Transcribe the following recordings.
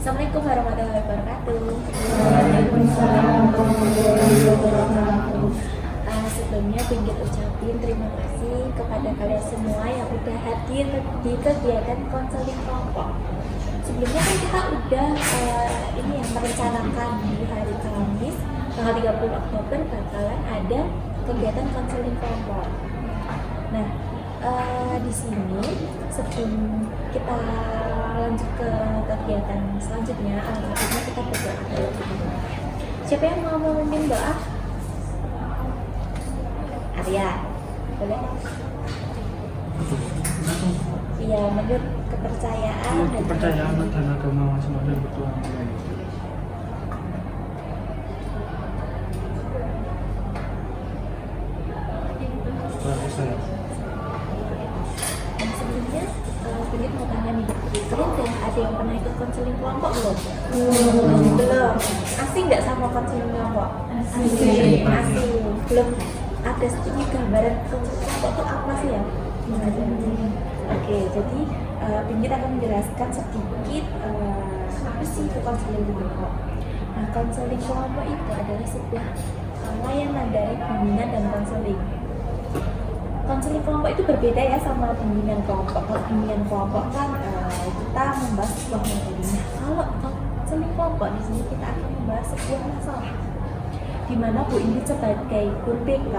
Assalamualaikum warahmatullahi wabarakatuh. Waalaikumsalam warahmatullahi wabarakatuh. Sebelumnya Pinggit ucapin terima kasih kepada kalian semua yang udah hadir di kegiatan konseling kelompok. Sebelumnya kan kita udah merencanakan di hari Kamis tanggal 30 Oktober bakalan ada kegiatan konseling kelompok. Nah, di sini sebelum kita lanjut ke kegiatan selanjutnya, alhamdulillah kita berdoa dulu. Siapa yang mau memimpin doa? Arya, boleh? Iya, menurut kepercayaan dan agama masing-masing betul. Sebelumnya, Pinggit mau tanya nih, kalian ada yang pernah ikut konseling kelompok belum? Belum. Asing nggak sama konseling kelompok? Asing. Belum ada sedikit gambaran konseling kelompok itu apa sih ya? Oke, jadi Pinggit akan menjelaskan sedikit apa sih itu konseling kelompok. Nah, konseling kelompok itu adalah sebuah layanan dari bimbingan dan konseling. Konseling kelompok itu berbeda ya sama bimbingan kelompok. Kalau bimbingan kelompok kan kita membahas sebuah materi. Nah, kalau konseling kelompok di sini kita akan membahas sebuah masalah, di mana Bu Ingrid sebagai guru BK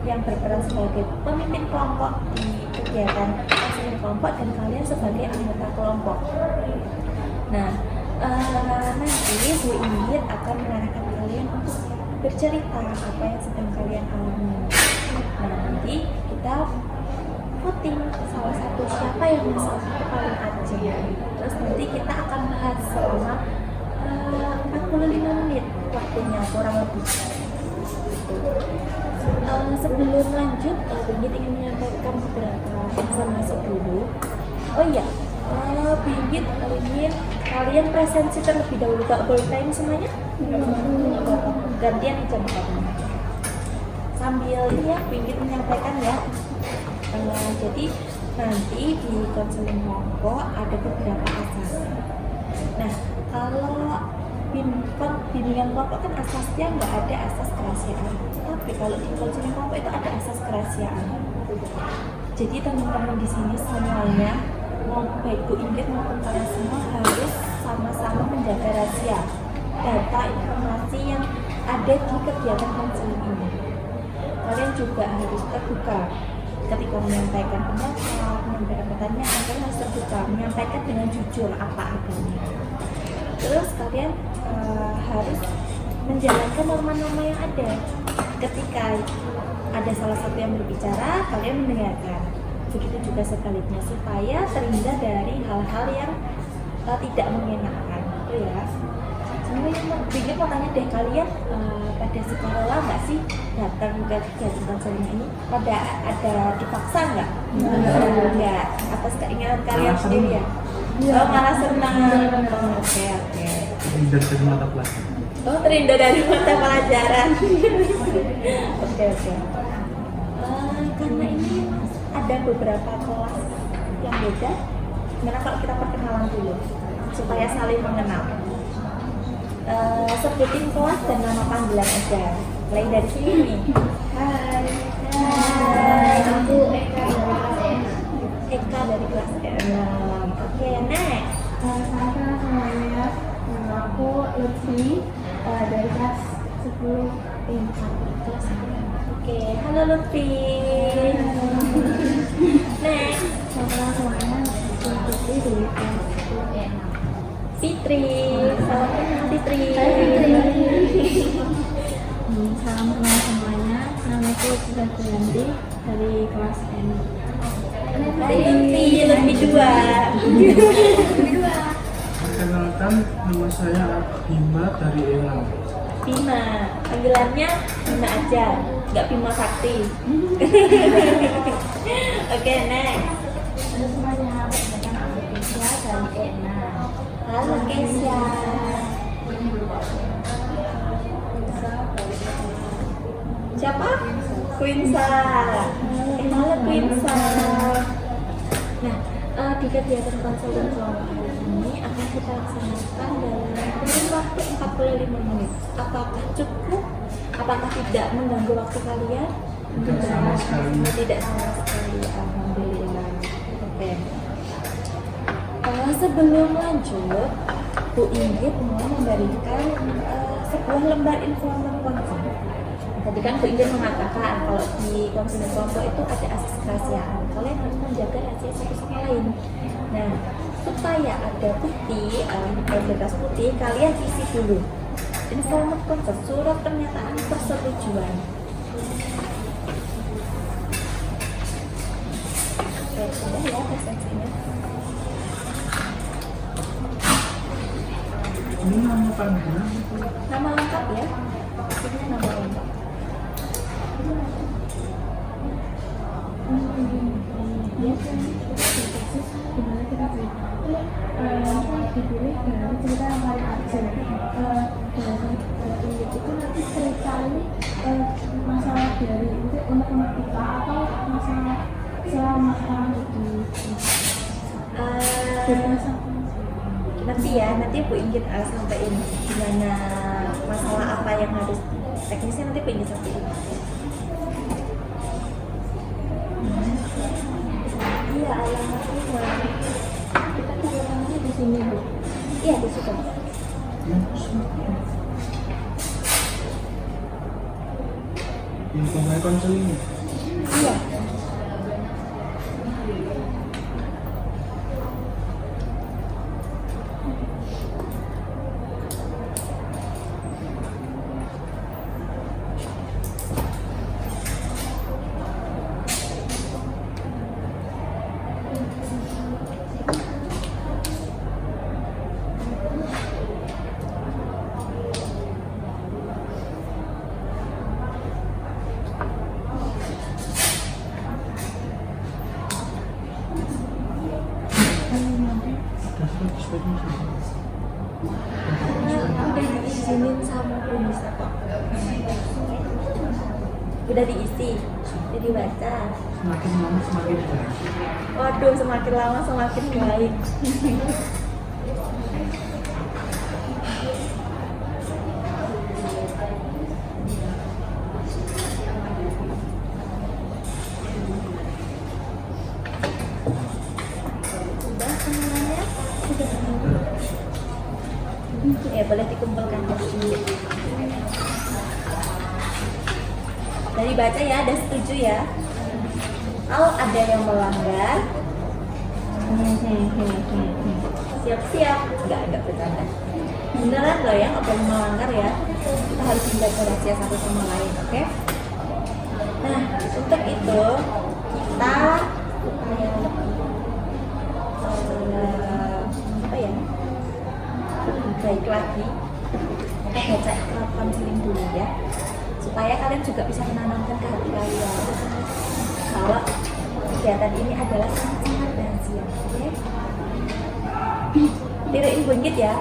yang berperan sebagai pemimpin kelompok di kegiatan konseling kelompok dan kalian sebagai anggota kelompok. Nah, nanti Bu Ingrid akan mengarahkan kalian untuk bercerita apa yang sedang kalian alami. Nah, nanti kita voting salah satu siapa yang masalah itu paling urgent. Terus nanti kita akan bahas selama 45 menit waktunya kurang lebih. Sebelum lanjut, Pinggit ingin menyampaikan beberapa informasi dulu. Oh iya, Pinggit ingin kalian presensi terlebih dahulu. Gak boleh time semuanya? Gantian aja bukan. Sambil ini ya, Pinggit menyampaikan ya. Jadi nanti di konseling kelompok ada beberapa asas. Nah, kalau bimbingan kelompok kan asasnya nggak ada asas kerahasiaan. Tapi kalau di konseling kelompok itu ada asas kerahasiaan. Jadi teman-teman di sini semuanya, mau baik Bu Ingrid maupun kalian semua harus sama-sama menjaga rahasia data informasi yang ada di kegiatan konseling ini. Kalian juga harus terbuka ketika menyampaikan pendapat, menyampaikan pertanyaan, kalian harus terbuka, menyampaikan dengan jujur apa adanya. Terus kalian harus menjalankan norma-norma yang ada. Ketika ada salah satu yang berbicara, kalian mendengarkan. Begitu juga sebaliknya, supaya terhindar dari hal-hal yang tidak mengenakan. Itu ya. Sebenarnya Pinggit mau tanya deh, kalian pada sekolah nggak sih datang ke kegiatan konseling ini? Pada ada dipaksa nggak? Nggak. Atas keinginan kalian sendiri ya? Oh, malah senang. Oke. Terhindar dari mata pelajaran. Oh, terhindar dari mata pelajaran. Oke. Karena ini ada beberapa kelas yang beda. Gimana kalau kita perkenalan dulu supaya saling mengenal? Sebutin kelas dan nama panggilan aja. Mulai dari sini nih. Hai, aku Eka dari kelas 6. Oke, next. Selamat semuanya, nama aku Lutfi dari kelas 10 Kelas 10. Oke, halo Lutfi. Next. Selamat semuanya, aku Lutfi dari kelas 10 Fitri. Salam kenal Fitri. Salam kenal semuanya, nama aku Citra Trianti dari kelas 6. Hai Lutfi 2. Perkenalkan, nama saya Bima dari Elang. Bima, panggilannya Bima aja, nggak Bima Sakti. Oke, next. Halo semuanya, perkenalkan aku Kesya dari E6. Halo Kesya. Siapa? Quinsa. Halo Quinsa. Nah, di kegiatan konseling kelompok ini akan kita laksanakan dalam kurun waktu 45 menit. Apakah cukup? Apakah tidak mengganggu waktu kalian? Tidak sama sekali. Tidak sama sekali. Alhamdulillah. Oke. Sebelum lanjut, Bu Inggit mau memberikan sebuah lembar informan konsen. Tadi kan Bu Inggit mengatakan kalau di konsumen kelompok itu ada asas kerahasiaan. Kalian harus menjaga rahasia satu sama lain. Nah, supaya ada bukti, kertas putih, kalian isi dulu informan konsen, surat pernyataan persetujuan. Oke, sudah ya presensinya. Ini nama panggilan. Nama lengkap ya. Ini nama lengkap. Ya, gimana kita dipilih dari cerita yang paling urgent. Dari itu nanti cerita ini masalah dari itu untuk kita atau masalah selama di Nanti ya, nanti Bu Inggit sampaikan gimana masalah apa yang harus teknisnya, nanti Bu Inggit sampaikan. Iya, alamatnya kita alamatnya di sini, Bu. iya di situ. Yang pemain konseling. Iya. Udah diizinin sama pemirsa kok. Udah diisi, udah dibaca. Semakin lama semakin baik. Waduh, semakin lama semakin baik. Sudah semuanya? Sudah. Ya, boleh dikumpulkan di sini. Dari baca ya, ada setuju ya? Kalau ada yang melanggar, siap-siap, nggak bercanda. Beneran loh ya, nggak boleh melanggar ya. Kita harus menjaga rahasia satu sama lain, oke? Nah, untuk itu kita supaya lebih lebih baik lagi, kita baca ikrar konseling dulu ya, supaya kalian juga bisa menanamkan ke hati kalian kalau kegiatan ini adalah sangat rahasia, oke? Tiruin bunyi ya.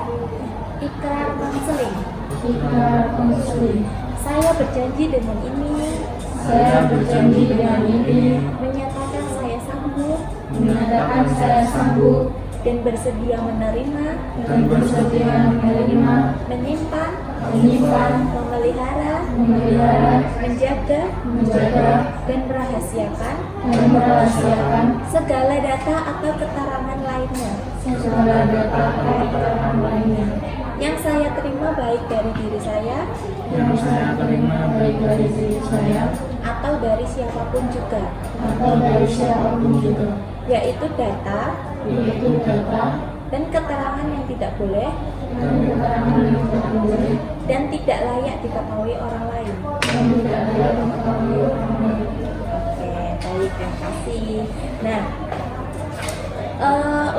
Ikrar konseling. Ikrar konseling. Saya berjanji dengan ini. Saya berjanji dengan ini. Menyatakan saya sanggup. Menyatakan saya sanggup. Dan bersedia menerima. Dan bersedia menerima. Menyimpan. Menyimpan. Memelihara. Memelihara. Menjaga. Menjaga. Dan merahasiakan. Dan merahasiakan. Segala data atau keterangan lainnya. Segala data atau keterangan lainnya. Yang saya terima baik dari diri saya. Yang saya terima baik dari diri saya. Atau dari siapapun juga. Atau dari siapapun juga. Yaitu data. Yaitu data. Dan keterangan yang tidak boleh. Dan keterangan yang tidak boleh. Dan tidak layak diketahui orang lain. Dan tidak layak diketahui orang lain. Oke, baik, terima kasih. Nah,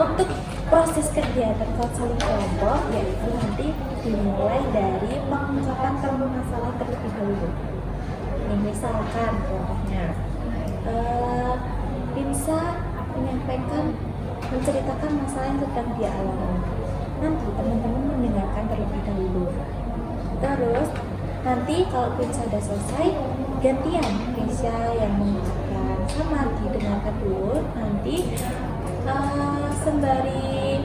untuk proses kegiatan konseling kelompok yaitu nanti dimulai dari pengungkapan permasalahan terlebih dahulu. Ini misalkan contohnya, bisa menyampaikan, menceritakan masalah yang sedang dia alami. Nanti teman-teman mendengarkan terlebih dahulu. Terus nanti kalau Pinsa sudah selesai, gantian Pinsa yang mengucapkan sama didengarkan dulu. Nanti sembari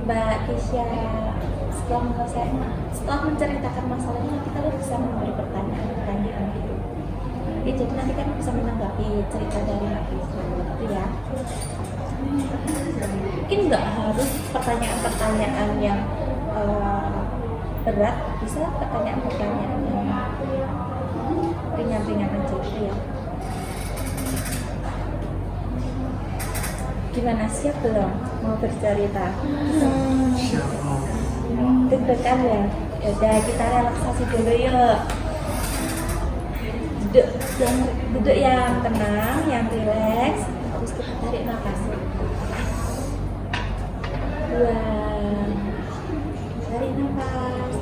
Mbak Kisha setelah menceritakan masalahnya, kita bisa memberi pertanyaan gitu. Ya, jadi nanti kan bisa menanggapi cerita dari Mbak Kisha gitu ya. Mungkin nggak harus pertanyaan-pertanyaan yang berat, bisa pertanyaan-pertanyaan yang ringan-ringan aja gitu ya. Gimana, siap belum mau bercerita? Siap. Deg-degan ya? Yaudah, kita relaksasi dulu yuk. Duduk yang tenang, yang rileks. Terus kita tarik nafas. Buang. Tarik nafas.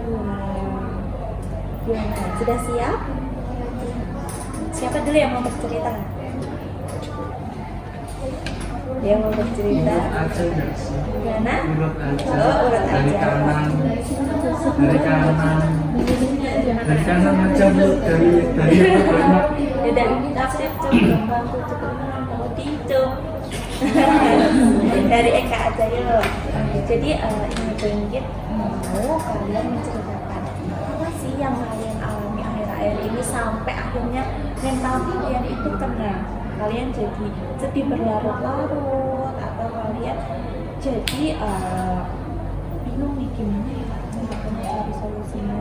Buang. Buang. Sudah siap? Siapa dulu yang mau bercerita? Dia mau bercerita. Urut aja nggak sih? Gimana? Urut aja. Oh, urut Dari aja. kanan. Dari kanan aja Bu. Dari yang banyak. Udah, tafsir coba bantu cukup mau tidur. Dari Eka aja yuk. Jadi ini Benggit mau kalian menceritakan apa sih yang kalian alami akhir-akhir ini sampai akhirnya mental kalian itu kena. Kalian jadi sedih berlarut-larut atau kalian jadi bingung nih gimana ya untuk mencari solusinya.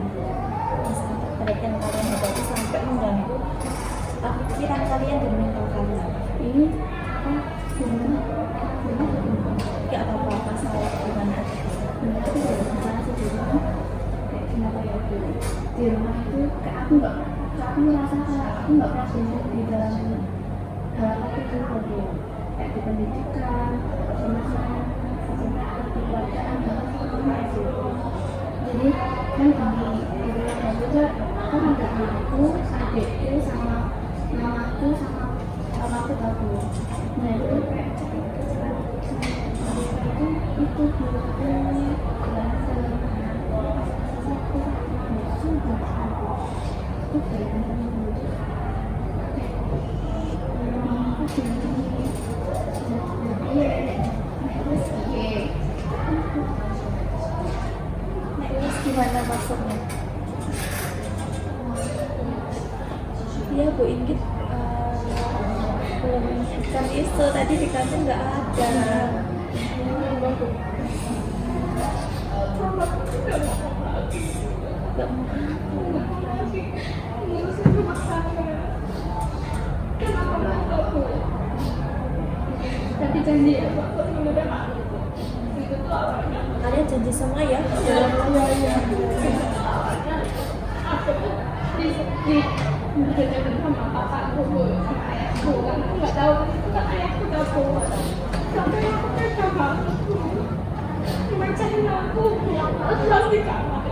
Sampai perhatian kalian hadapi sampai mengganggu pikiran kalian dan mental kalian. Ini gimana? Gak apa-apa, masalah gimana aja. Tapi dari masalah sih di rumah kayak kenapa ya di rumah itu kayak aku merasa kayak aku nggak pernah sibuk di dalam hal apa itu kayak di pendidikan, pemasaran, percintaan, keluargaan, jadi kan di rumah itu aku ada anakku, adikku, sama mamaku, sama papaku tahu. Nah itu kayak itu Gimana maksudnya? Iya Bu Inggit belum menyebutkan isu tadi di kantor nggak ada. tapi janji ya Kalian janji semua ya? berjalan sama papaku sama ayahku kan aku nggak tahu itu kan ayahku tahu sampai aku kan sama aku mecahin aku yang terus di kamar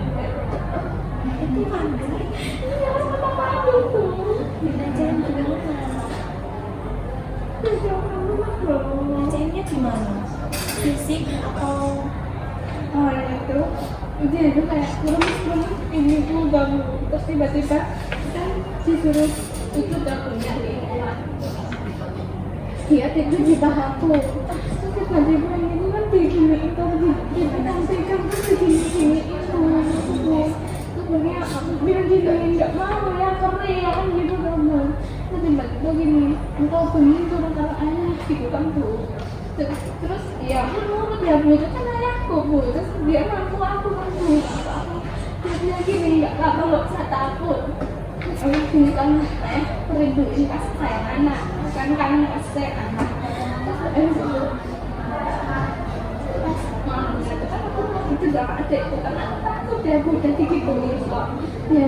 Itu mana? iya sama papaku tuh Diajarin gimana? jauh rumah dong Diajarinnya gimana? Fisik atau oh yang itu udah itu kayak kurang ini tuh bangun terus tiba-tiba kan disuruh itu dapurnya dia tidur di pahaku terus tiba-tiba ini kan begini itu disampaikan terus begini itu sebenarnya aku bilang gini nggak mau ya kering kan gitu kamu terus tiba-tiba gini engkau bening turun kalau ayah gitu kan tuh terus ya aku nurut ya Bu itu kan ayahku Bu terus dia ngaku aku kan Bu terus dia gini nggak apa nggak usah takut aku gini kan merinduin kasih sayang anak kan kasih sayang anak terus pas mamanya itu kan aku itu gak ada itu kan aku takut ya Bu jadi gitu kok ya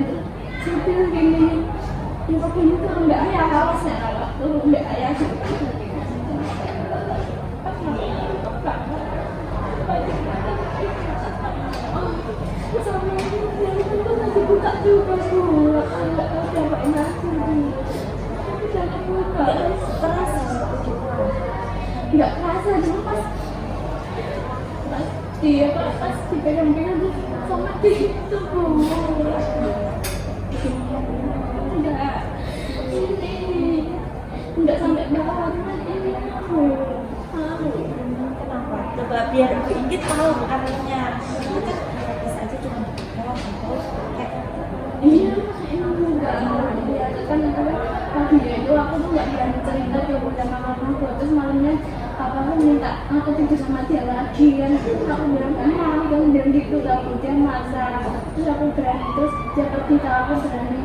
saya bilang gini ya kok gini tuh enggak ayah harusnya kalau tuh enggak ayah gitu sama yang itu masih buka juga Bu nggak tahu siapa yang ngasih tapi jangan buka terasa gitu? nggak kerasa cuma pas dia pas dipegang-pegang tuh sama gitu Bu enggak sampai bawah ini Bu Kenapa? Coba biar Ibu Inggit tahu artinya. Karena kan bisa aja cuma dipegang atau kayak Iya, emang enggak dia kan pagi itu aku tuh nggak berani cerita ke bunda mama aku, terus malamnya papa aku minta aku tidur sama dia lagi kan, aku bilang mama jangan bilang gitu, aku dia masak, terus aku berani, terus dia pergi, tahu aku berani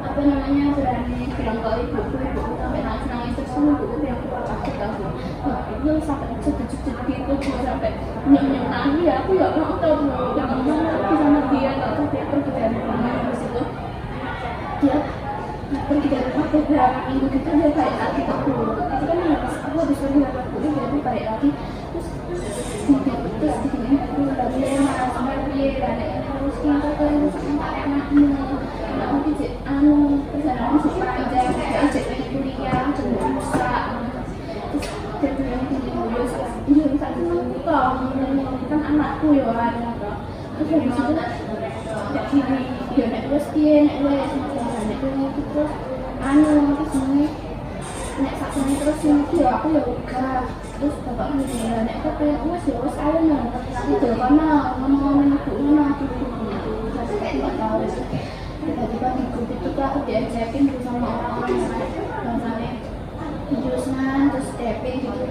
apa namanya berani bilang ke ibuku sampai nangis terus sama ibuku bilang ke papa aku tahu, wah itu sampai cucu-cucu gitu cuma sampai nyem nangis ya, aku nggak mau tahu jangan mama pergi sama dia, nggak tahu dia pergi dari mana, terus itu dia pergi dari rumah beberapa minggu gitu dia balik lagi ke aku, itu kan ya pas aku habis pergi dari aku dia balik lagi, terus digini aku lagi emang sama dia dan harus kita terus sama anakmu aku cek perjalanan masih panjang kayak cek kuliah cuma rusak terus dia bilang gini iya bisa dibuka kan anakku ya terus dari situ tidak gini ya nek wes piye nek wes nek terus terus ini nek sakjane terus iki ya aku ya uga terus bapak bilang nek aku pengen wes ya wes ayo nang itu karena ngomong-ngomong ibu ngono terus kayak nggak tahu tiba-tiba minggu itu tuh aku diajakin sama orang-orang misalnya jurusan terus DP gitu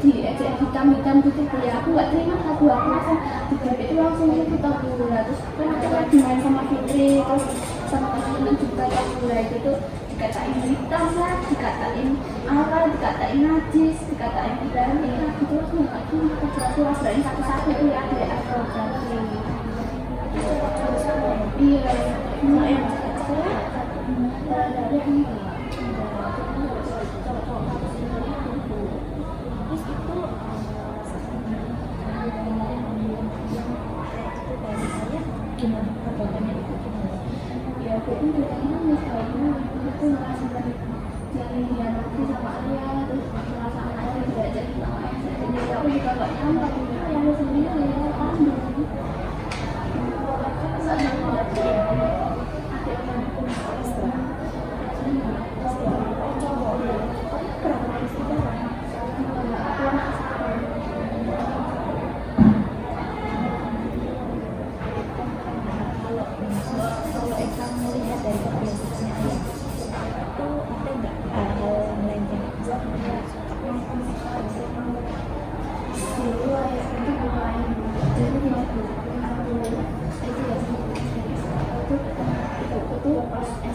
diajak hitam-hitam gitu ya aku nggak terima aku langsung di DP itu langsung itu tabula terus kan aku lagi main sama Fitri terus sama teman-teman juga tabula itu tuh dikatain hitam lah, dikatain apa, dikatain najis, dikatain berani gitu aku nggak terima aku berani satu-satu itu ya ada aku berani iya mau yang dari yang terus itu gimana perbuatannya itu gimana? ya aku pun bilangnya misalnya itu merasa dari yang dia nanti sama ayah terus merasa ayah tidak jadi sama ayah jadi aku juga nggak nyampe ayah sendiri ya kandung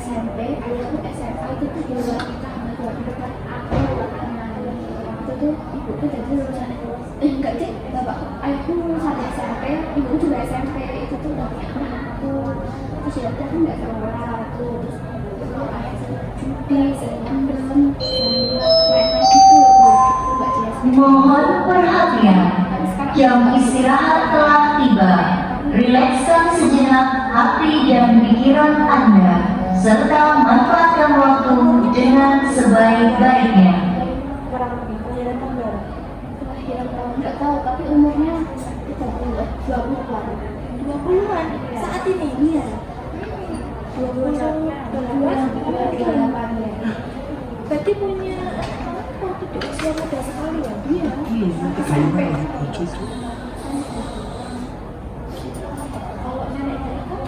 SMP, aku SMA itu tuh di luar nikah sama keluarga dekat aku itu tuh ibuku jadi lulusan enggak sih bapak ayahku lulusan SMP, ibuku juga SMP itu tuh udah punya anak aku terus ya udah kan nggak sekolah terus ayah sering judi, sering ngendem, main-main gitu loh nggak jelas. Mohon perhatian, jam istirahat telah tiba. Rilekskan sejenak hati dan pikiran Anda, serta manfaatkan waktu dengan sebaik-baiknya. Kurang lebih kelahiran tahun berapa? Kelahiran tahun nggak tahu, tapi umurnya 20-an. 20-an saat ini? Iya. 20-an ya. Berarti punya anak waktu di usia muda sekali ya? Iya. SMP lucu. Kalau nenek-nenek kan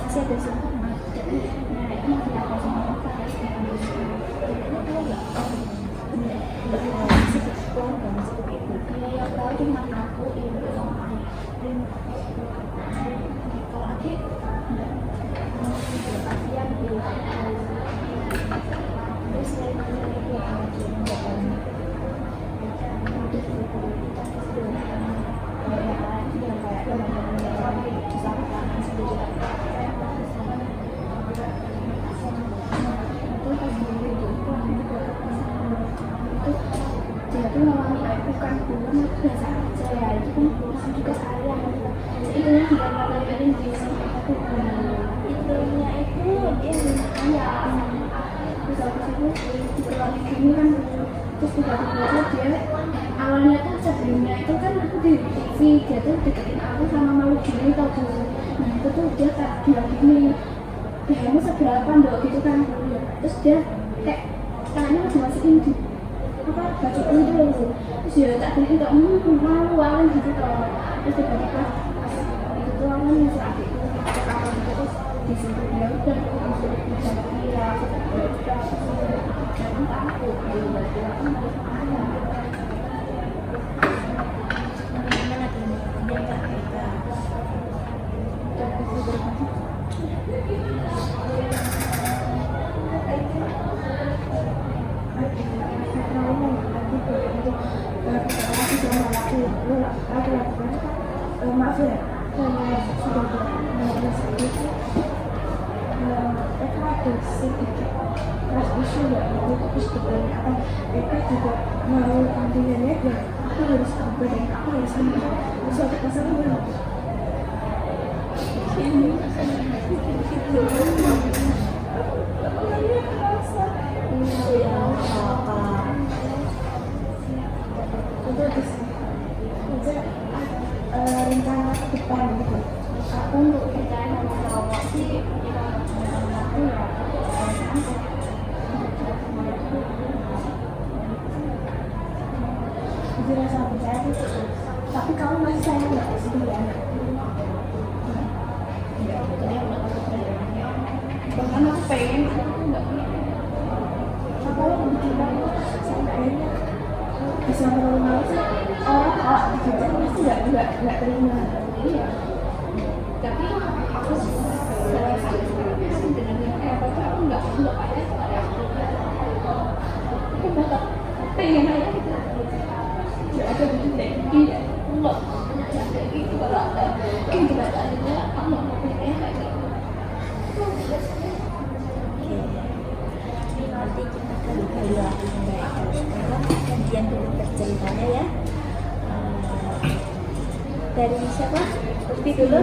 Masih ada semua? nenek masih ada sama bapak. Masih di keluarga, masih di ibu. Iya, yang tahu cuma aku, ibu sama ayah. Kalau adik enggak. Kasihan dia. Terus selain itu apa lagi yang bapaknya? Kayak teman-teman yang lain sama kanan sendiri. Itu pas dulu itu dia tuh ngomongin aku kan dulu mah biasa aja ya itu kan orang juga sayang itu yang dia ngomongin di sini aku Itunya itu dia iya terus habis itu diperlalu gini kan terus tiba-tiba dia awalnya tuh sebelumnya itu kan aku di TV dia tuh deketin aku sama malu gini tau dulu nah itu tuh dia kayak bilang gini kamu seberapa dok gitu kan terus dia kayak tangannya masih masukin di baju untung terus ya tak beli tak malu gitu toh. Terus tiba-tiba pas itu tuh aku nyusul adikku ke kamar gitu, terus disuruh dia udah disuruh bicara dia dan aku kalau berarti aku harus ayah. Gimana tuh? Dia nggak tega. Dan itu berarti maaf ya, karena sudah berada sedikit Eka ada sedikit trust issue ya, itu terus kebanyakan Eka juga mau intinya ya aku harus berubah dan aku harus menang suatu pasangan ini rencana ke depan gitu. Aku untuk percaya sama cowok sih aku ya jadi rasa percaya itu tapi kamu masih sayang nggak sih ya? Bahkan aku pengen aku nggak apa yang dibilang sampai akhirnya bisa normal sih orang kalau dibilang pasti nggak terima iya tapi aku serasa aku benar-benar kayak apa aku nggak ada aku bakal pengen aja gitu nggak ada gitu deh iya nggak ada gitu kalau ada kayak gimana aja aku mau pengen kayak gitu. Nanti kita gali lagi baik sekarang kajian dulu ceritanya ya. Dari siapa? Lutfi dulu.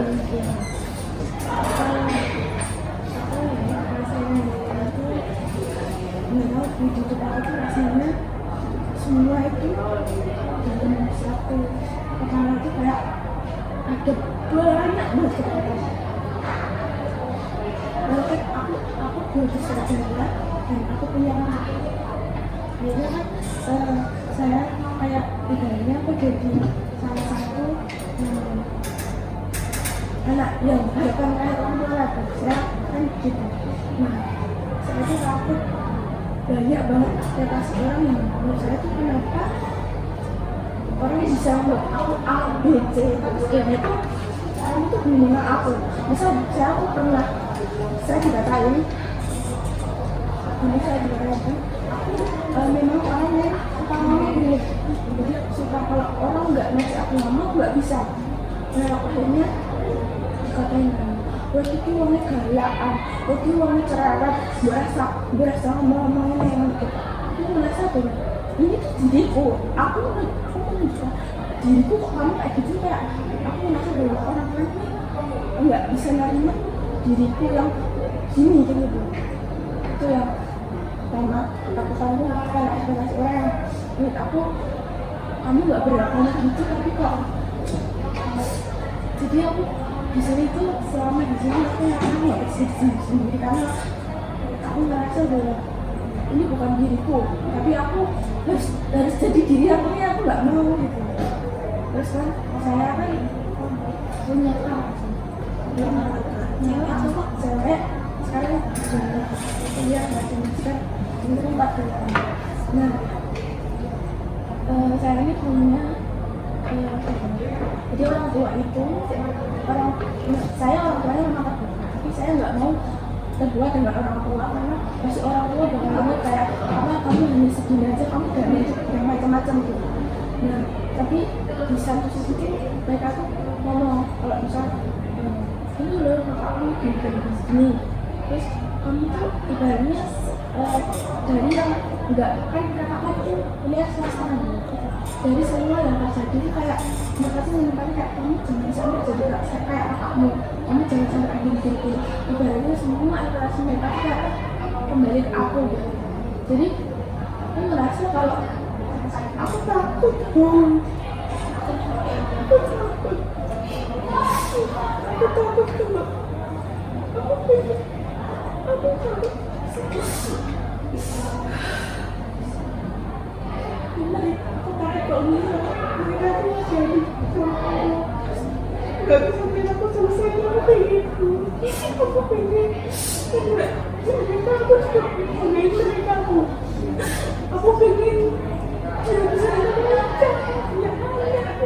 Di hidup aku tuh rasanya semua itu dalam satu kepala itu kayak ada banyak banget kepala. Walaupun aku belum bisa cerita dan aku punya anak. Jadi kan saya kayak ibaratnya aku jadi salah satu anak yang bukan kayak orang tua lah, saya kan gitu. Nah, saya itu takut banyak banget ekspektasi orang yang menurut saya itu kenapa orang bisa membuat aku A, B, C, dan itu saya itu bingung aku. Misal aku pernah, saya juga tahu ini saya juga tahu aku memang orang yang suka ngomong gitu, jadi suka kalau orang nggak ngasih aku ngomong nggak bisa. Nah akhirnya dikatain wah itu wongnya galakan, wah itu wongnya cerewet, berasa ngomong-ngomongin yang gitu. Aku merasa tuh ini tuh diriku, aku menunjukkan diriku kok kamu kayak gitu, kayak aku merasa bahwa orang lain nggak bisa nerima diriku yang gini gitu. Itu yang pertama aku tahu kayak ekspektasi orang yang menurut aku kamu nggak berlakunya gitu, tapi kok jadi aku di sini tuh selama di sini aku nggak eksisi sendiri karena aku merasa bahwa ini bukan diriku, tapi aku harus jadi diri aku ini aku nggak mau gitu. Terus kan saya kan punya cewek sekarang iya masih kan ini 4 tahun. Nah saya ini punya jadi orang tua itu saya orang tuanya memang kedua, tapi saya nggak mau kedua dengan orang tua karena masih orang tua dengan kamu kayak apa kamu hanya segini aja, kamu gak ada yang macam-macam gitu. Nah tapi di satu sisi mereka tuh ngomong kalau misal ini loh kakakmu gini, terus kamu tuh ibaratnya dari yang enggak kan kakakmu tuh kuliah swasta dari semua yang terjadi kayak mereka tuh menemukan kayak kamu jangan sampai jadi kayak kakakmu, kamu jangan sampai kayak gini ibaratnya semua interaksi mereka kayak kembali ke aku gitu. Jadi aku ngerasa kalau aku takut nggak bisa sampai aku selesai aku kayak gitu. Aku pengen mereka aku juga pengen mereka aku pengen tidak bisa melancar ya aku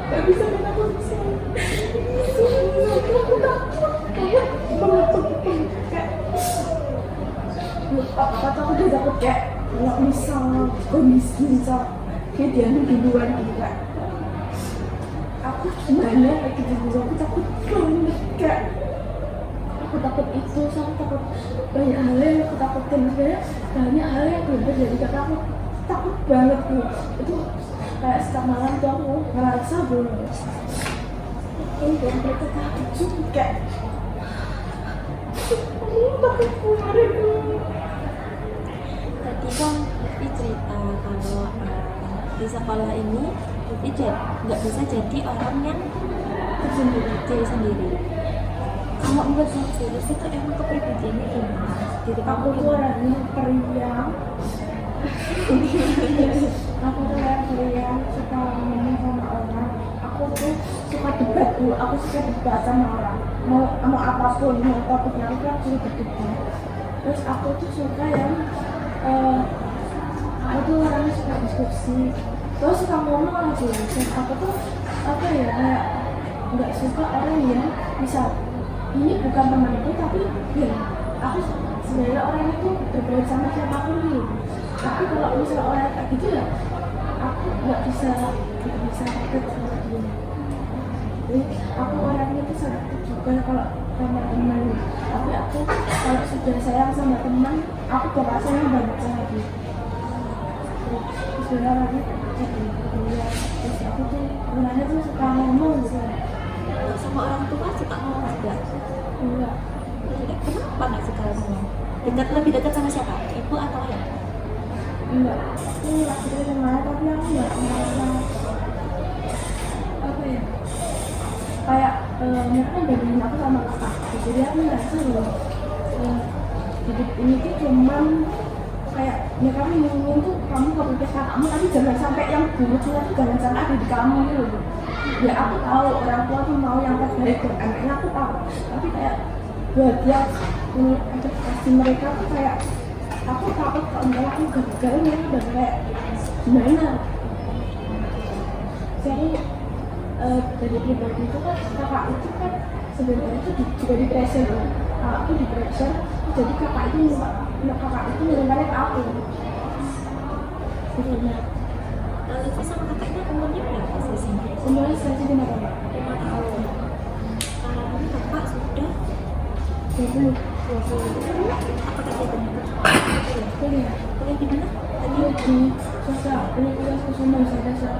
nggak bisa dan aku bisa aku takut kayak aku udah takut kayak nggak bisa kondisi bisa kayak dia duluan gitu kak. Aku sebenarnya kayak gitu aku takut banget kayak aku takut itu sama takut banyak hal yang aku takutin sebenarnya banyak hal yang belum terjadi karena aku takut banget tuh itu kayak setiap malam tuh aku ngerasa bahwa mereka takut juga kayak aku takut keluar itu. Tadi kan Lutfi cerita kalau di sekolah ini Lutfi nggak bisa jadi orang yang diri sendiri. Kalau menurut Lutfi itu emang kepribadiannya gimana? Diri Aku tuh orangnya periang. Aku tuh yang periang, suka ngomong sama orang. Aku tuh suka debat dulu. Aku suka debat sama orang. Mau apapun, mau topiknya aku suka berdebat. Terus aku tuh suka yang aku tuh orangnya suka diskusi. Terus suka ngomong lagi. Terus aku tuh apa ya kayak nggak suka orang yang misal ini bukan temanku tapi ya aku sebenarnya orang itu berbaik sama siapapun gitu. Tapi kalau misalnya orang kayak gitu ya aku nggak bisa deket sama dia. Jadi aku orangnya itu sangat terbuka kalau sama teman. Tapi aku kalau sudah sayang sama teman aku bakal sayang banget sama dia. Terus orangnya gitu. Terus aku tuh orangnya tuh suka ngomong gitu. sama orang tua suka ngomong juga. Enggak. Kenapa nggak suka ngomong? Lebih dekat sama siapa? Ibu atau ayah? Enggak. Ini lagi dari kemarin tapi aku nggak merasa apa ya kayak mereka bandingin aku sama kakak. Jadi aku merasa bahwa hidup ini tuh cuman kayak ya kamu ingin tuh kamu keputus kakakmu tapi jangan sampai yang buruknya tuh jangan sampai ada di kamu gitu. Ya aku tahu orang tua tuh mau yang terbaik buat anaknya aku tahu. Tapi kayak buat dia ekspektasi mereka tuh kayak aku takut kalau misalnya aku gagal mereka udah kayak gimana. Jadi dari pribadi itu kan kakak itu kan sebenarnya itu juga di pressure kan. Aku di pressure jadi kakak itu nilainya ke aku gitu. Nah Lutfi sama kakaknya umurnya berapa sih sini? umurnya saya 5 tahun. 5 tahun. Kakak sudah 20. apa kegiatannya? Kuliah Kuliah di mana? Tadi di sosial, kuliah kusuma sosial.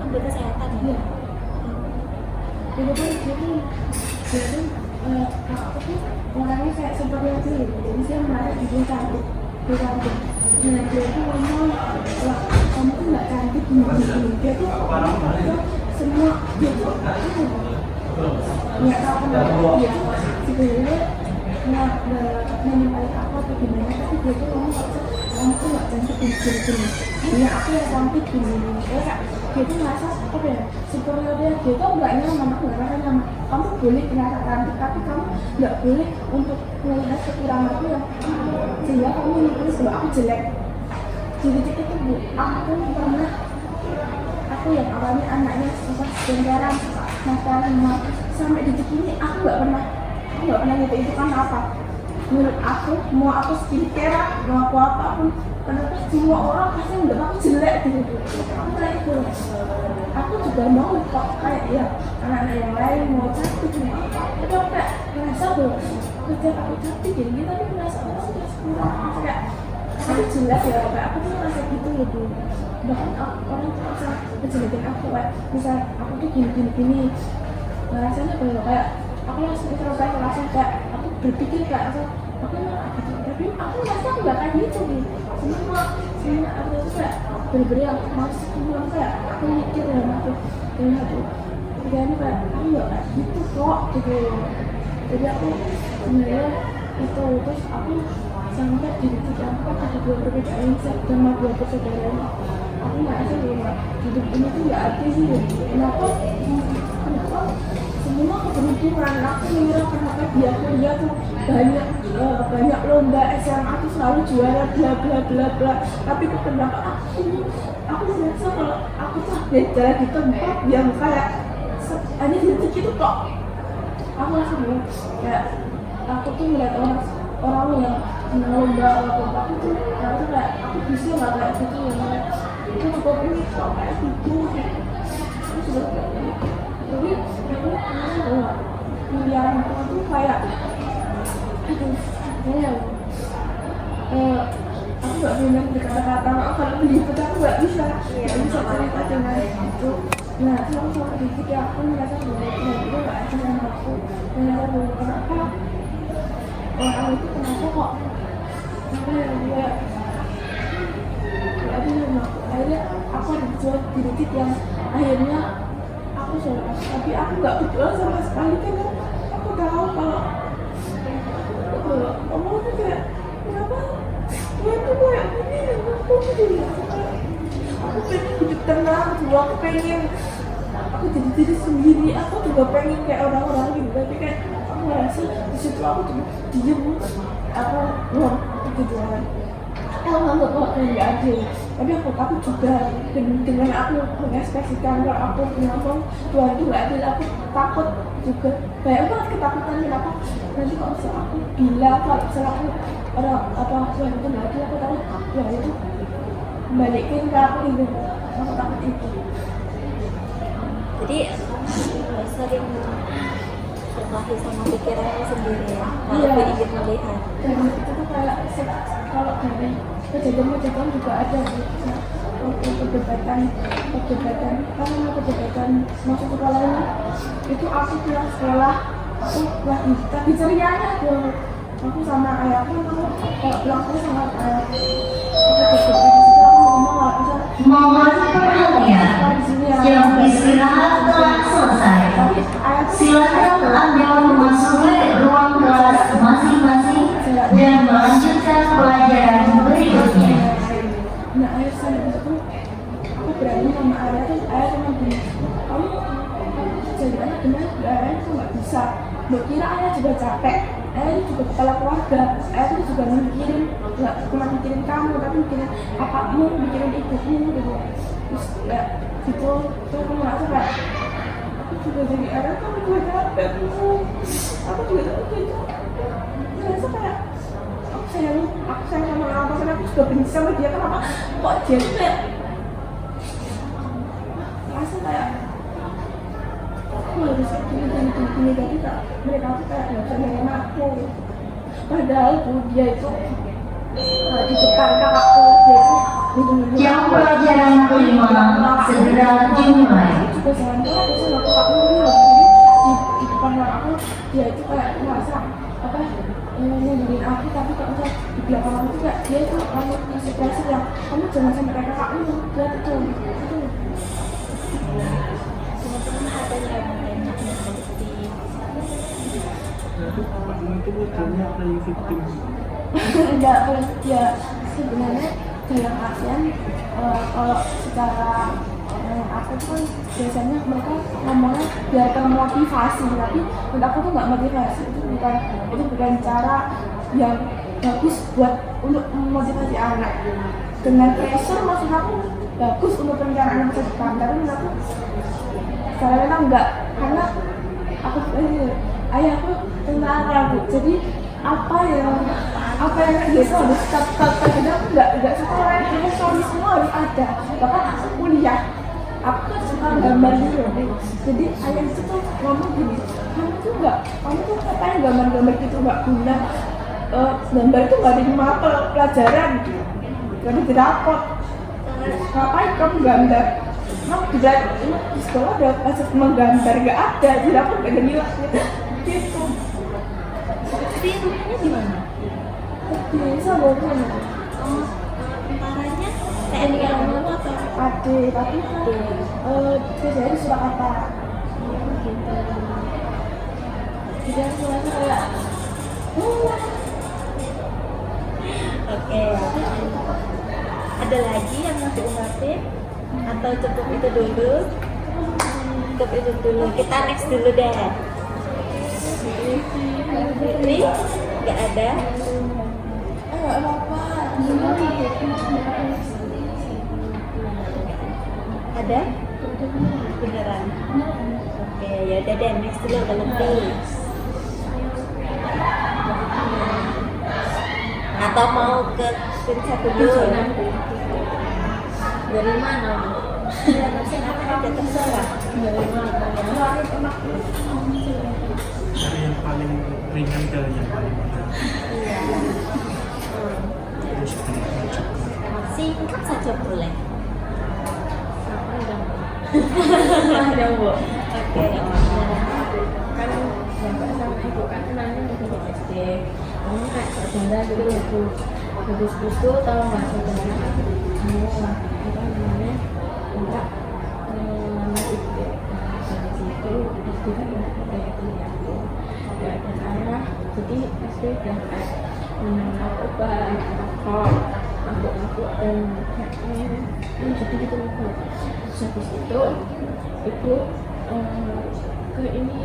ambil kesehatan ya? Iya. Jadi kakak tuh orangnya kayak seperti itu, jadi dia merasa dia cantik. Nah dia tuh ngomong, wah kamu tuh nggak cantik gini. Dia tuh semua dia tuh nggak tahu kenapa dia tuh sebenarnya nggak menilai aku atau gimana, tapi dia tuh ngomong kamu tuh nggak cantik gini. Hanya aku yang cantik gini. Dia tuh merasa apa ya superior dia tuh nggak nyaman, aku nggak ngerasa nyaman. Kamu boleh merasa cantik tapi kamu nggak boleh untuk melihat kekurangan aku yang sehingga kamu mikir bahwa aku jelek. Jadi itu bu, aku pernah aku yang awalnya anaknya susah gendaran masalah sampai detik ini aku nggak pernah gitu. Itu kan apa? Menurut aku mau aku skincare mau aku apapun kenapa semua orang pasti udah aku jelek gitu. Nah itu aku juga mau kok kayak ya anak-anak yang lain mau cantik gitu. Tapi aku kayak merasa bahwa ketika aku cantik jadi tapi merasa aku kurang kayak aku jelek ya kayak aku tuh merasa gitu gitu. Bahkan orang tuh bisa ngejelekin aku kayak misal aku tuh gini rasanya bahwa kayak aku langsung kayak aku berpikir kayak aku malah gitu. Tapi aku merasa aku gak kayak gitu semua aku tuh kayak bener-bener yang semua kayak aku mikir dalam aku kemudian kayak aku gak kayak gitu kok gitu. Jadi aku sebenarnya itu terus aku sampai di titik aku kan ada 2 perbedaan sama 2 persaudaraan. aku merasa bahwa hidup ini tuh nggak adil. Kenapa semua keberuntungan aku mengira kenapa dia kuliah tuh banyak lomba SMA tuh selalu juara bla bla bla bla, tapi kok kenapa aku merasa kalau aku tuh jalan di tempat yang kayak hanya detik itu kok aku langsung bilang kayak aku tuh melihat orang yang menang lomba aku tuh kayak aku bisa nggak kayak gitu ya, itu aku pengen kok kayak gitu. Aku sudah tapi aku bahwa pilihan itu kayak aku nggak bisa berkata-kata kalau begitu aku nggak bisa cerita dengan itu. Nah sama dikit ya aku merasa bahwa itu nggak ada yang aku merasa bahwa kenapa orang itu kenapa kok dia akhirnya aku dijual di titik yang akhirnya aku sholat, tapi aku nggak berdoa sama sekali karena aku tahu kalau Allah tuh kayak kenapa Tuhan tuh kayak gini, aku pengen hidup tenang dulu, aku pengen aku jadi diri sendiri, aku juga pengen kayak orang-orang gitu, tapi kan aku ngerasa di situ aku cuma diem, aku belum kejualan. Aku nggak kok nggak adil, tapi aku juga dengan aku mengekspresikan kalau aku ngomong Tuhan itu nggak adil, aku takut juga banyak banget ketakutan kenapa nanti kalau misalnya aku bilang kalau misalnya aku orang apa Tuhan itu nggak adil, aku takut Tuhan itu balikin ke aku gitu, aku takut itu. Jadi sering terkait sama pikirannya sendiri ya, kalau ingin melihat. Dan itu tuh kayak kalau dari kejadian juga ada waktu perdebatan masuk sekolahnya itu aku pulang sekolah aku lagi cerianya aku sama ayahku kalau pulang sekolah sama ayahku aku ngomong Mohon perhatian, jam istirahat telah selesai. Silakan Anda memasuki ruang kelas masing-masing dan melanjutkan pelajaran berikutnya. Nah ayah saya itu aku berani sama ayah tuh, ayah cuma gini, kamu jadi anak benar, ayah itu nggak bisa. Mbak kira ayah juga capek, ayah juga kepala keluarga, ayah itu juga mikirin, nggak cuma mikirin kamu, tapi mikirin apapun, mikirin ibumu gitu. Terus ya gitu, terus aku merasa kayak aku juga jadi ayah, kamu juga capek, aku juga capek. Merasa kayak aku sayang sama orang tua, aku juga benci sama dia, kenapa kok dia tuh kayak merasa kayak aku harus gini, tapi tak mereka tuh kayak nggak bisa nerima aku, padahal tuh dia itu di depan kakakku dia itu Jam pelajaran kelima segera dimulai. juga jangan aku sama kakakku di depan aku, dia itu kayak merasa apa nungguin aku, tapi kalau misalnya di belakang aku tuh kayak dia itu kamu ngasih pressure yang kamu jangan sampai kayak kakakmu, lihat itu Teman-teman ada yang seperti itu bukannya playing victim. enggak, ya sebenarnya dalam artian kalau secara aku tuh biasanya mereka ngomongnya biar termotivasi, tapi menurut aku tuh nggak motivasi, itu bukan cara yang bagus buat untuk memotivasi anak. Dengan pressure maksud aku bagus untuk perencanaan masa depan, tapi menurut aku secara memang enggak, karena aku ayahku tentara Bu, jadi apa yang biasa harus tetap aku nggak sekolah, profesionalisme harus ada. Bahkan aku kuliah, aku kan suka gambar gitu, jadi ayah itu tuh ngomong gini, kamu tuh katanya gambar-gambar itu nggak guna, gambar itu nggak ada pelajaran, nggak ada dirapot, ngapain kamu gambar? Di sekolah ada proses menggambar, nggak ada dirapot, nggak ada nilainya gitu. tapi rumahnya di mana? Bisa bohong. Tentaranya TNI yang mana atau Ade, tapi biasanya di Surakarta. gitu? Jadi aku merasa kayak Oke. Ada lagi yang mau diungkapin? Atau cukup itu dulu? Cukup itu dulu. Kita next dulu deh. Fitri? Gak ada? Gak apa-apa. Ada? Beneran? Oke, ya udah deh, next dulu udah lebih. Atau mau ke screenshot dulu? Dari mana? Ya, ada terserah. Dari mana? Dari yang paling ringan ke yang paling berat. Iya. Terus juga. Singkat saja boleh. Ada bu. Oke. Kan bapak sama ibu kan kenalnya dari SD. Kamu kayak saudara gitu loh bu. Habis itu tahu nggak saudara? Kamu apa namanya? Enggak nama ibu. Dari situ SD kan kayak kuliah tuh. Gak ada arah. Jadi SD udah kayak narkoba, rokok, mabuk-mabuk dan jadi gitu loh bu. Habis itu ibu ke ini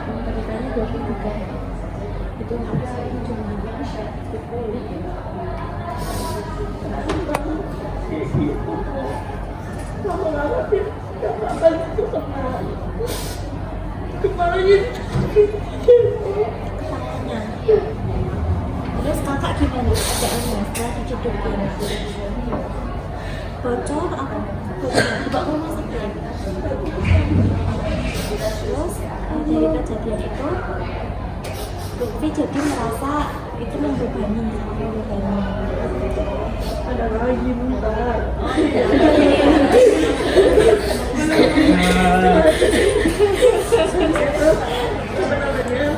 ceritanya 23 itu habis itu cuma lama-lama dia gak balik itu kepalanya Kepalanya. Terus kakak gimana keadaannya setelah dicedokin? Bocor apa? Bocor. Dibawa ke rumah sakit. Terus dari kejadian itu Lutfi jadi merasa itu membebani. ada lagi bentar sebenarnya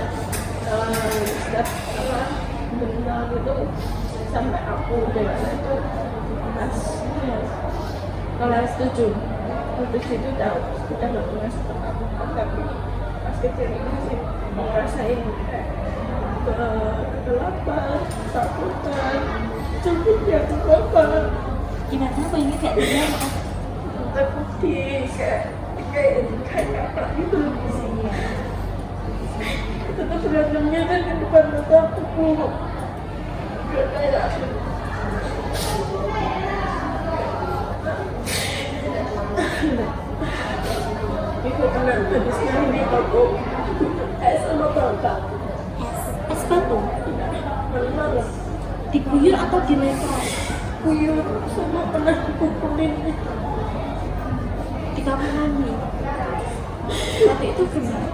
benar itu sampai aku dewasa itu kelas 7 waktu itu udah gak punya sekolah tapi pas kecil ini sih ngerasain kegelapan, takutan, cemburu bapak Gimana? Aku ini kayak gimana? putih kayak apa gitu loh di sini. Itu tuh berantemnya kan di depan mata aku bu. Gak kayak itu benar tadi sekarang di toko sama bapak. Es batu? Malam-malam Diguyur atau dilempar? kuyur sama pernah dipukulin itu. Di kamar mandi? Waktu itu gimana?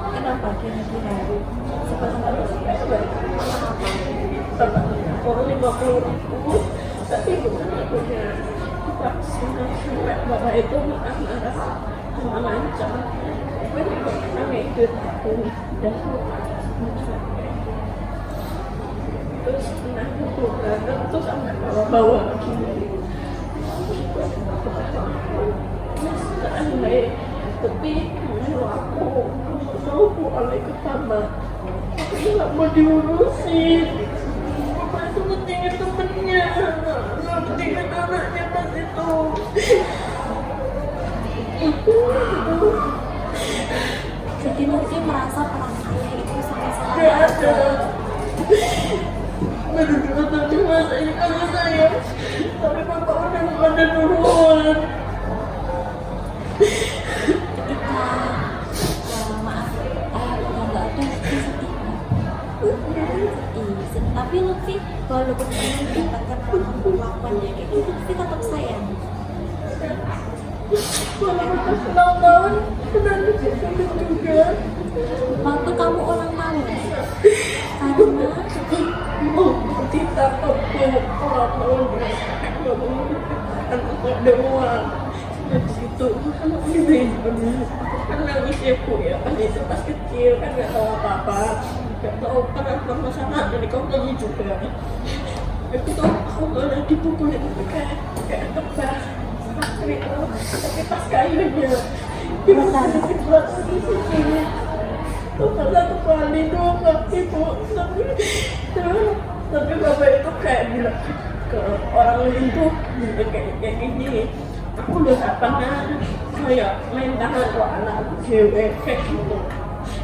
Kenapa kira-kira? Sebenarnya bapak orang 50.000 tapi bukan punya sampai bapak itu marah-marah sama lancar gue juga pernah ngikut aku udah terus pernah aku berantem terus sampai bawa-bawa gini sekarang baik tapi kalau aku mau pulang ikut sama aku nggak mau diurusin bapak itu pentingin temennya nggak pentingin anaknya pas itu Jadi Lutfi merasa peran ayah itu sangat-sangat nggak ada bener-bener cuma saya kalau saya tapi bapak udah nggak ada duluan ketika maaf ayah udah nggak ada Lutfi sedih. Tapi Lutfi walaupun ingin mendapatkan perlakuannya kayak gitu, Lutfi tetap sayang. walaupun pas ulang tahun udah disini juga Waktu kamu ulang tahun, karena mau kita aku ulang tahun nggak mau anak doang dari situ kan gini kan nangis ya bu ya pas itu pas kecil kan nggak tahu apa-apa nggak tahu kenapa masalah dari kau nyanyi juga aku tuh aku malah dipukulin kayak tebak sakit tapi pas kayunya ibu sakit banget di sini tuh satu kali doang ibu tapi bapak itu kayak bilang ke orang lain tuh kayak gini. Aku udah gak pernah kayak main tangan ke anak cewek kayak gitu.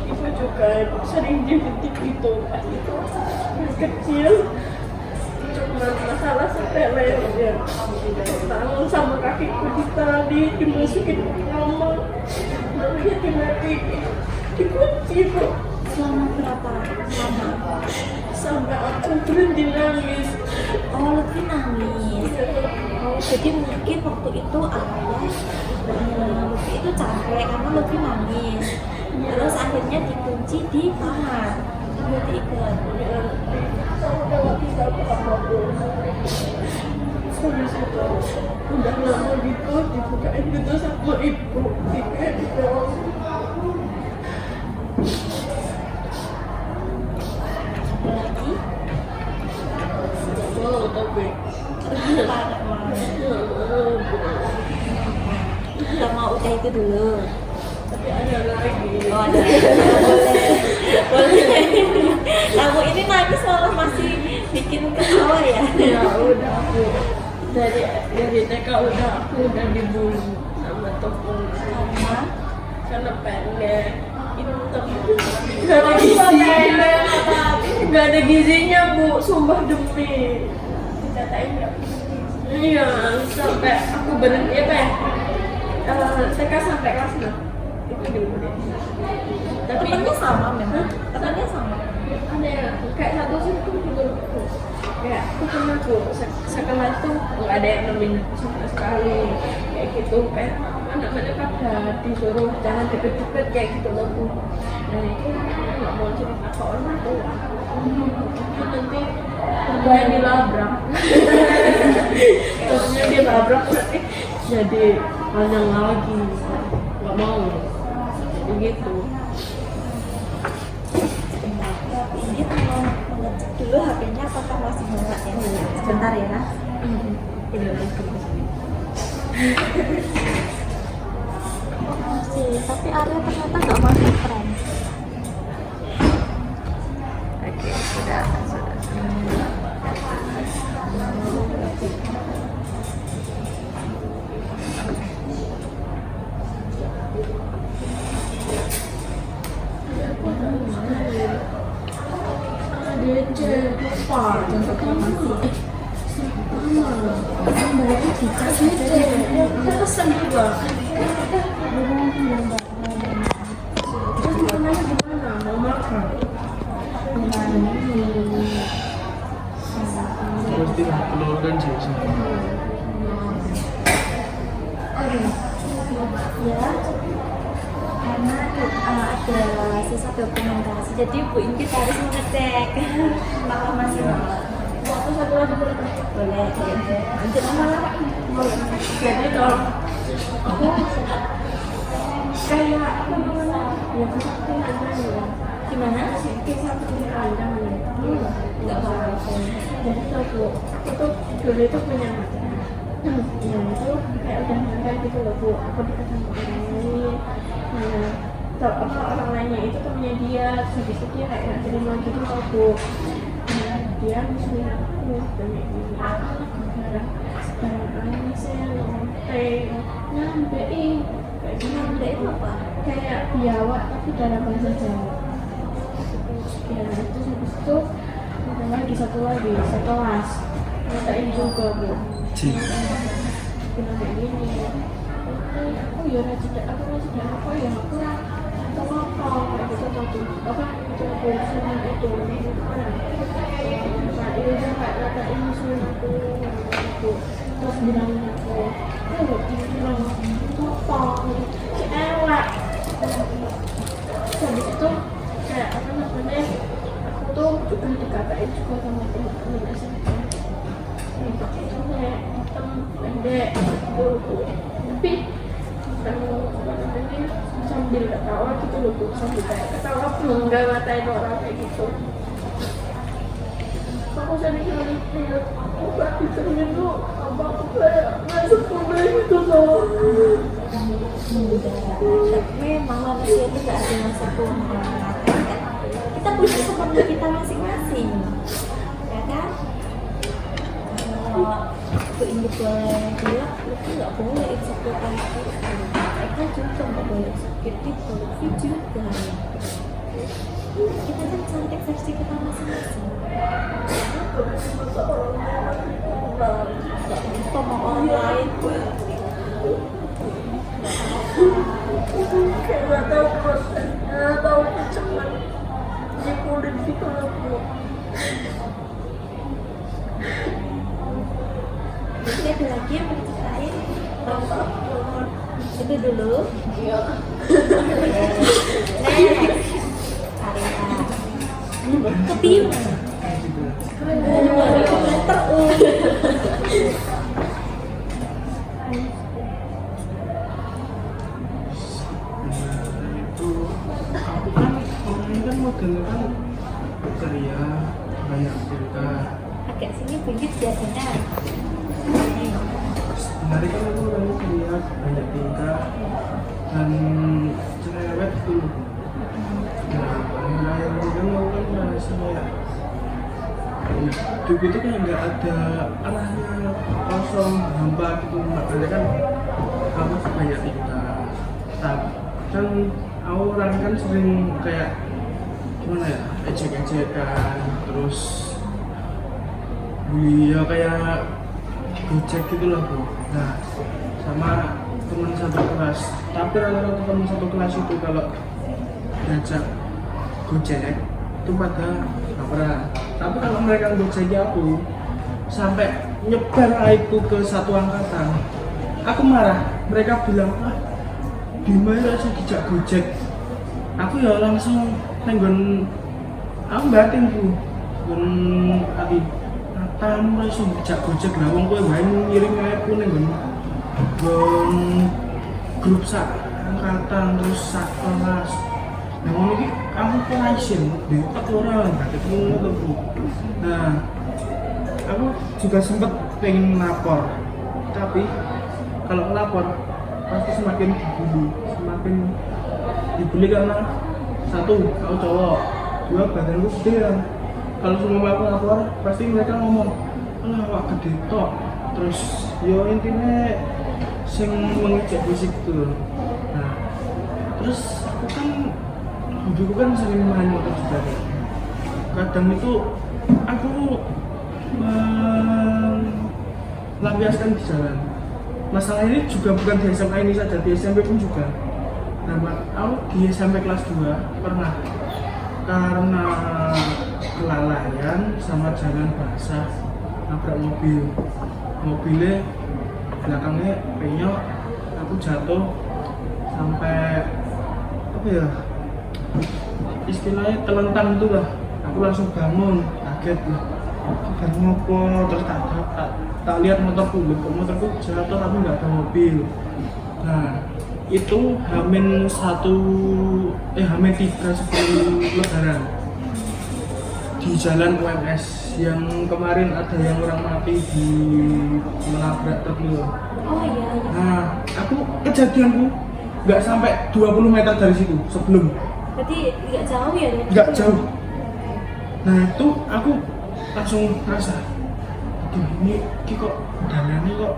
Itu juga sering dibentik itu pas itu kecil, cuma masalah sepele ya. Tangan sama kakiku ditali, dimasukin ke kamar, namanya dikunci kok. Selama berapa lama? Sampai aku berhenti nangis. Oh, Lutfi nangis. Oh, jadi mungkin waktu itu Lutfi itu capek karena Lutfi nangis. Terus akhirnya dikunci di kamar. Lutfi ikut. Sampai situ udah lama gitu dibukain gitu sama ibu gitu. Ada lagi? Oh, tapi Kita mau udah itu dulu. tapi ada lagi. Oh, ada. Boleh. Kamu ini nangis malah masih bikin ketawa ya? Ya udah aku dari TK aku udah dibully sama tepung karena pendek hitam nggak ada gizinya Bu, sumpah demi dikatain nggak. Iya sampai aku berhenti TK sampai kelas 6 itu dibully. Tapi Temennya sama memang. Temennya sama. ada yang kayak satu sih tuh gitu kayak aku pernah tuh sekelas tuh nggak ada yang nemenin aku sama sekali kayak gitu kayak anak-anak pada disuruh jangan deket-deket kayak gitu loh Bu. Dan itu nggak mau cerita ke orang tuh nanti yang dilabrak terusnya dia labrak nanti jadi panjang lagi nggak mau begitu. Ini mau mengecek dulu HP-nya apakah masih nyala ya? Sebentar ya. Udah langsung ke sini. Masih, tapi Arya ternyata nggak masuk keren. Oke, sudah. Pesan juga. Terus makanannya gimana? Mau makan? Berarti telur dan jajan. Ya, karena ada sisa dokumentasi, jadi Bu Ingkit harus mengecek apakah masih nyala. Waktu satu lagi boleh? Boleh. Lanjut sama jadi kalau aku kayak apa namanya ya kesaktian aja ya Gimana? kesaktian aja ya Nggak apa-apa. jadi aku tuh dulu itu punya ya itu kayak udah nyampe gitu loh Bu, aku dekat sama orang lain nah apa orang lainnya itu temennya dia habis itu dia kayak nggak terima gitu loh Bu. Nah dia musuhin aku dan kayak gini sekarang ini saya nyampein kayak gini Nyampe itu apa? kayak biawak tapi dalam bahasa Jawa. Ya itu habis itu ada lagi satu lagi sekelas nyatain juga Bu. Bilang kayak gini aku ya tidak apa ya aku atau apa kayak gitu tadi apa itu aku sunan itu nah ini juga ngatain sunan aku terus bilangin aku bilang apa si elak habis itu kayak apa namanya aku tuh juga dikatain juga sama temen-temen SMP itu kayak hitam pendek gitu tapi apa namanya sambil ketawa gitu loh Bu, sambil kayak ketawa bangga ngatain orang kayak gitu. Aku sering kali kayak aku gak ditemenin lu apa aku kayak gak sempurna gitu loh. Memang manusia itu gak ada yang sempurna. Kita punya seperti kita masing-masing, ya kan? keinget boleh bilang itu nggak boleh ekspektasi mereka juga nggak boleh ekspektasi produksi juga kita kan cantik versi kita masing-masing sama orang lain kayak nggak tahu prosesnya, tahu cuman dikulit gitu loh Bu. Jadi ada lagi yang mau diceritain? Itu dulu. Iya. Next. Karya. Kebingungan. Itu aku kan orangnya kan modelnya kan ceria, banyak cerita. Agak sini bingit biasanya. Sebenarnya kan aku orangnya ceria, banyak tingkah dan cerewet tuh. Nah, akhir-akhir ini kan aku kan merasa kayak hidup itu kayak nggak ada arahnya, kosong, hampa gitu. Makanya kan aku banyak tingkah. Tapi kan aku orang kan sering kayak gimana ya, ejek-ejekan, terus ya kayak gojek gitu lah Bu. Nah, sama teman satu kelas. Tapi rata-rata teman satu kelas itu kalau ngajak gojek itu pada nggak pernah. Tapi kalau mereka gojek aku sampai nyebar aibku ke satu angkatan, aku marah. Mereka bilang, ah, gimana sih dijak gojek? Aku ya langsung nenggon, aku batin Bu, nenggon tadi. Tamu langsung dijak gojek lah, wong kowe wae ngirim aibku nenggon grup sak angkatan terus sak kelas. Nah, ini aku pelajarin, dekat orang, gak ketemu tuh. Nah, aku juga sempat pengen lapor, tapi kalau lapor pasti semakin dibully karena satu, aku cowok, dua, badanku gede. Kalau semua aku lapor, pasti mereka ngomong, alah awak gede tok. Terus, yo intinya sing mengejek fisik tuh. Nah, terus aku kan hobiku kan sering main motor juga. Kadang itu aku melampiaskan di jalan. Masalah ini juga bukan di SMA ini saja, di SMP pun juga. Nah, aku di SMP kelas 2 pernah karena kelalaian sama jalan basah nabrak mobilnya belakangnya penyok, aku jatuh sampai apa ya, istilahnya telentang itu lah. Aku langsung bangun, kaget lah, bangun ngopo, terus tak lihat motorku jatuh tapi nggak ada mobil. Nah, itu H-3 sebelum Lebaran di jalan UMS yang kemarin ada yang orang mati di menabrak truk itu. Oh iya. Nah, aku kejadianku nggak sampai 20 meter dari situ sebelum. Berarti nggak jauh ya? Nggak jauh. Nah, itu aku langsung merasa, aduh ini kok dalannya kok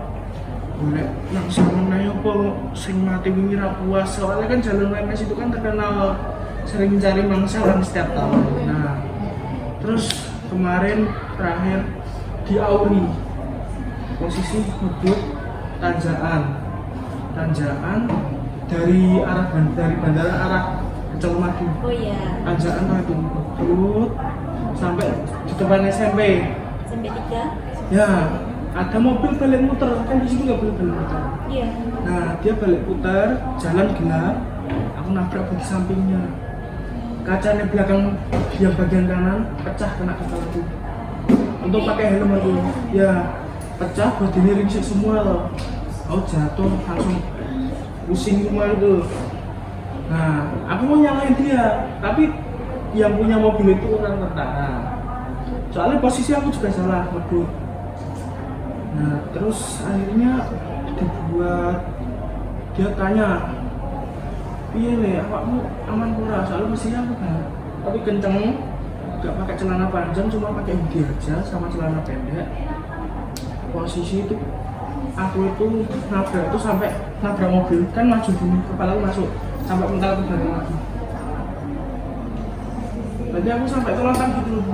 boleh langsung menayo kok sing mati wingi ra puas. Soalnya kan jalur UMS itu kan terkenal sering mencari mangsa kan setiap tahun. Nah, terus kemarin terakhir di Auri posisi ngebut tanjakan dari bandara arah Colomadu. Oh iya. Tanjakan itu ngebut sampai di depan SMP. Sampai 3. Ya, ada mobil balik muter, kan di situ nggak boleh balik muter. Iya. Nah, dia balik putar, jalan gelap, aku nabrak di sampingnya. Kacanya belakang yang bagian kanan pecah kena kepalaku. Untuk pakai helm aku, ya pecah, bodinya ringsek semua loh. Aku jatuh langsung pusing semua itu. Nah, aku mau nyalain dia, tapi yang punya mobil itu orang tentara. Soalnya posisi aku juga salah ngebut. Nah, terus akhirnya dia tanya, iya nih, awakmu aman pura? Soalnya mesinnya aku kan, tapi kenceng, gak pakai celana panjang, cuma pakai hoodie aja sama celana pendek. posisi itu aku itu nabrak itu sampai nabrak mobil kan maju gini, kepala aku masuk sampai mental ke belakang lagi. Jadi aku sampai terlontar gitu loh.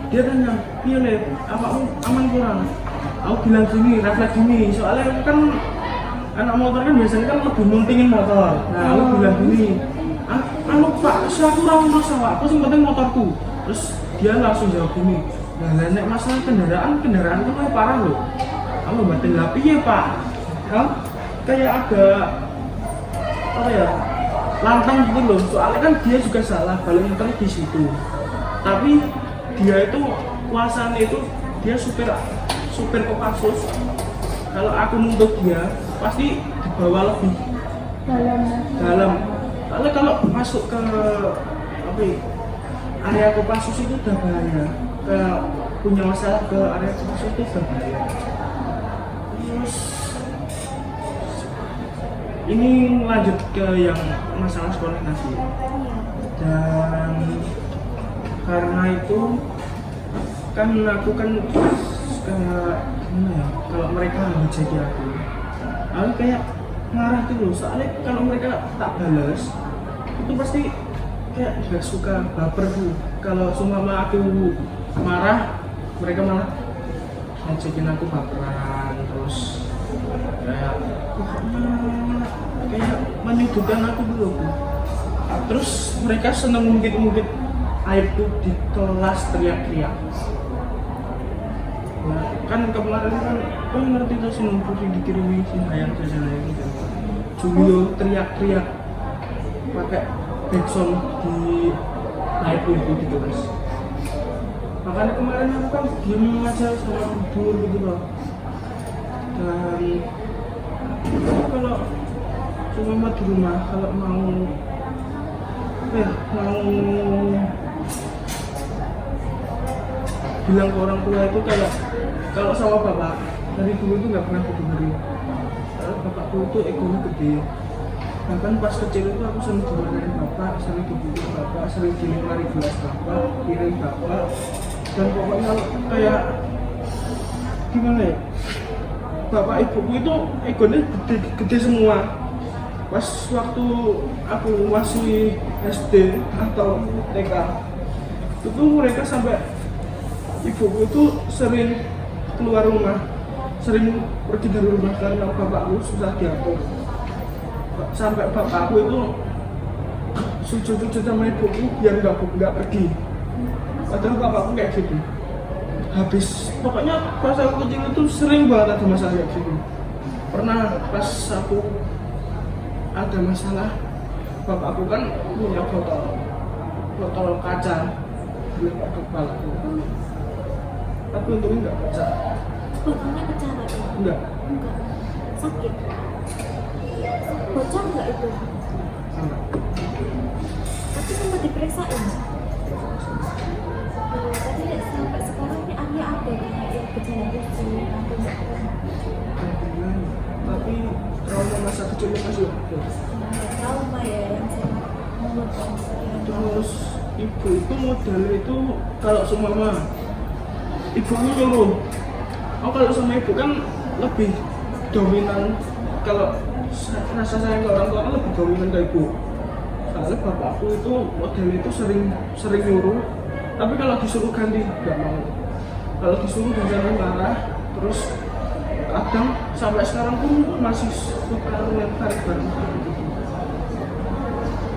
Dia tanya, iya Le, apamu aman kurang? Aku bilang gini, refleks gini, soalnya aku kan anak motor kan biasanya kan lebih muntingin motor. Nah aku bilang gini, anu Pak, aku kurang masalah, aku sih penting motorku. Terus dia langsung jawab gini, nah nek masalah kendaraan itu lebih parah loh. Kamu batin lapi ya Pak, kan kayak agak apa ya, lantang gitu loh. Soalnya kan dia juga salah, paling muter di situ. Tapi dia itu kuasanya itu dia supir Kopassus. Kalau aku nuntut dia pasti dibawa lebih dalam. Soalnya kalau masuk ke apa ya, area Kopassus itu udah bahaya. Ke punya masalah ke area Kopassus itu udah bahaya. Terus ini lanjut ke yang masalah sekolah tadi. Dan karena itu kan aku kan gimana ya, kalau mereka ngejeki aku kayak marah tuh loh. Soalnya kalau mereka tak balas itu pasti kayak gak suka, baper tuh. Kalau seumpama aku marah, mereka malah ngejekin aku baperan, terus kayak menyudutkan aku dulu. Terus mereka seneng mungkin aibku di kelas teriak-teriak. Nah, kan kemarin kan ngerti tuh si Numpur dikirimi si ayam jajan gitu. Julio teriak-teriak pakai backsound di aibku di kelas. Makanya kemarin aku kan diem aja sama tidur gitu loh. Dan kalau cuma di rumah kalau mau bilang ke orang tua itu kayak kalau sama bapak dari dulu itu nggak pernah didengerin. Karena bapakku itu egonya gede. Bahkan pas kecil itu aku sering dimarahin bapak, sering dibunuh bapak, sering dilempari gelas bapak, piring bapak, dan pokoknya kayak gimana ya? Bapak ibuku itu egonya gede semua. Pas waktu aku masih SD atau TK itu mereka sampai ibuku itu sering keluar rumah, sering pergi dari rumah karena bapakku susah diatur. Sampai bapakku itu sujud-sujud sama ibuku biar nggak pergi. Padahal bapakku kayak gitu. Habis pokoknya pas aku kecil itu sering banget ada masalah kayak gitu. Pernah pas aku ada masalah, bapakku kan punya botol kaca dilempar ke kepalaku. Tapi untungnya nggak pecah. Botolnya pecah nggak? Enggak. Sakit? Bocor nggak itu? Enggak. Tapi sempat diperiksain? Tadi sampai sekarang ini Arya ada kayak gejala pusing atau enggak? Tapi trauma masa kecilnya masih ada. Trauma ya yang saya menurut. Terus ibu itu modal itu kalau seumpama ibunya nyuruh, kalau sama ibu kan lebih dominan. Kalau rasa sayang ke orang tua kan lebih dominan ke ibu. Soalnya bapakku itu model itu sering nyuruh, tapi kalau disuruh ganti nggak mau. Kalau disuruh ganti marah. Terus kadang sampai sekarang pun masih suka tarik bareng.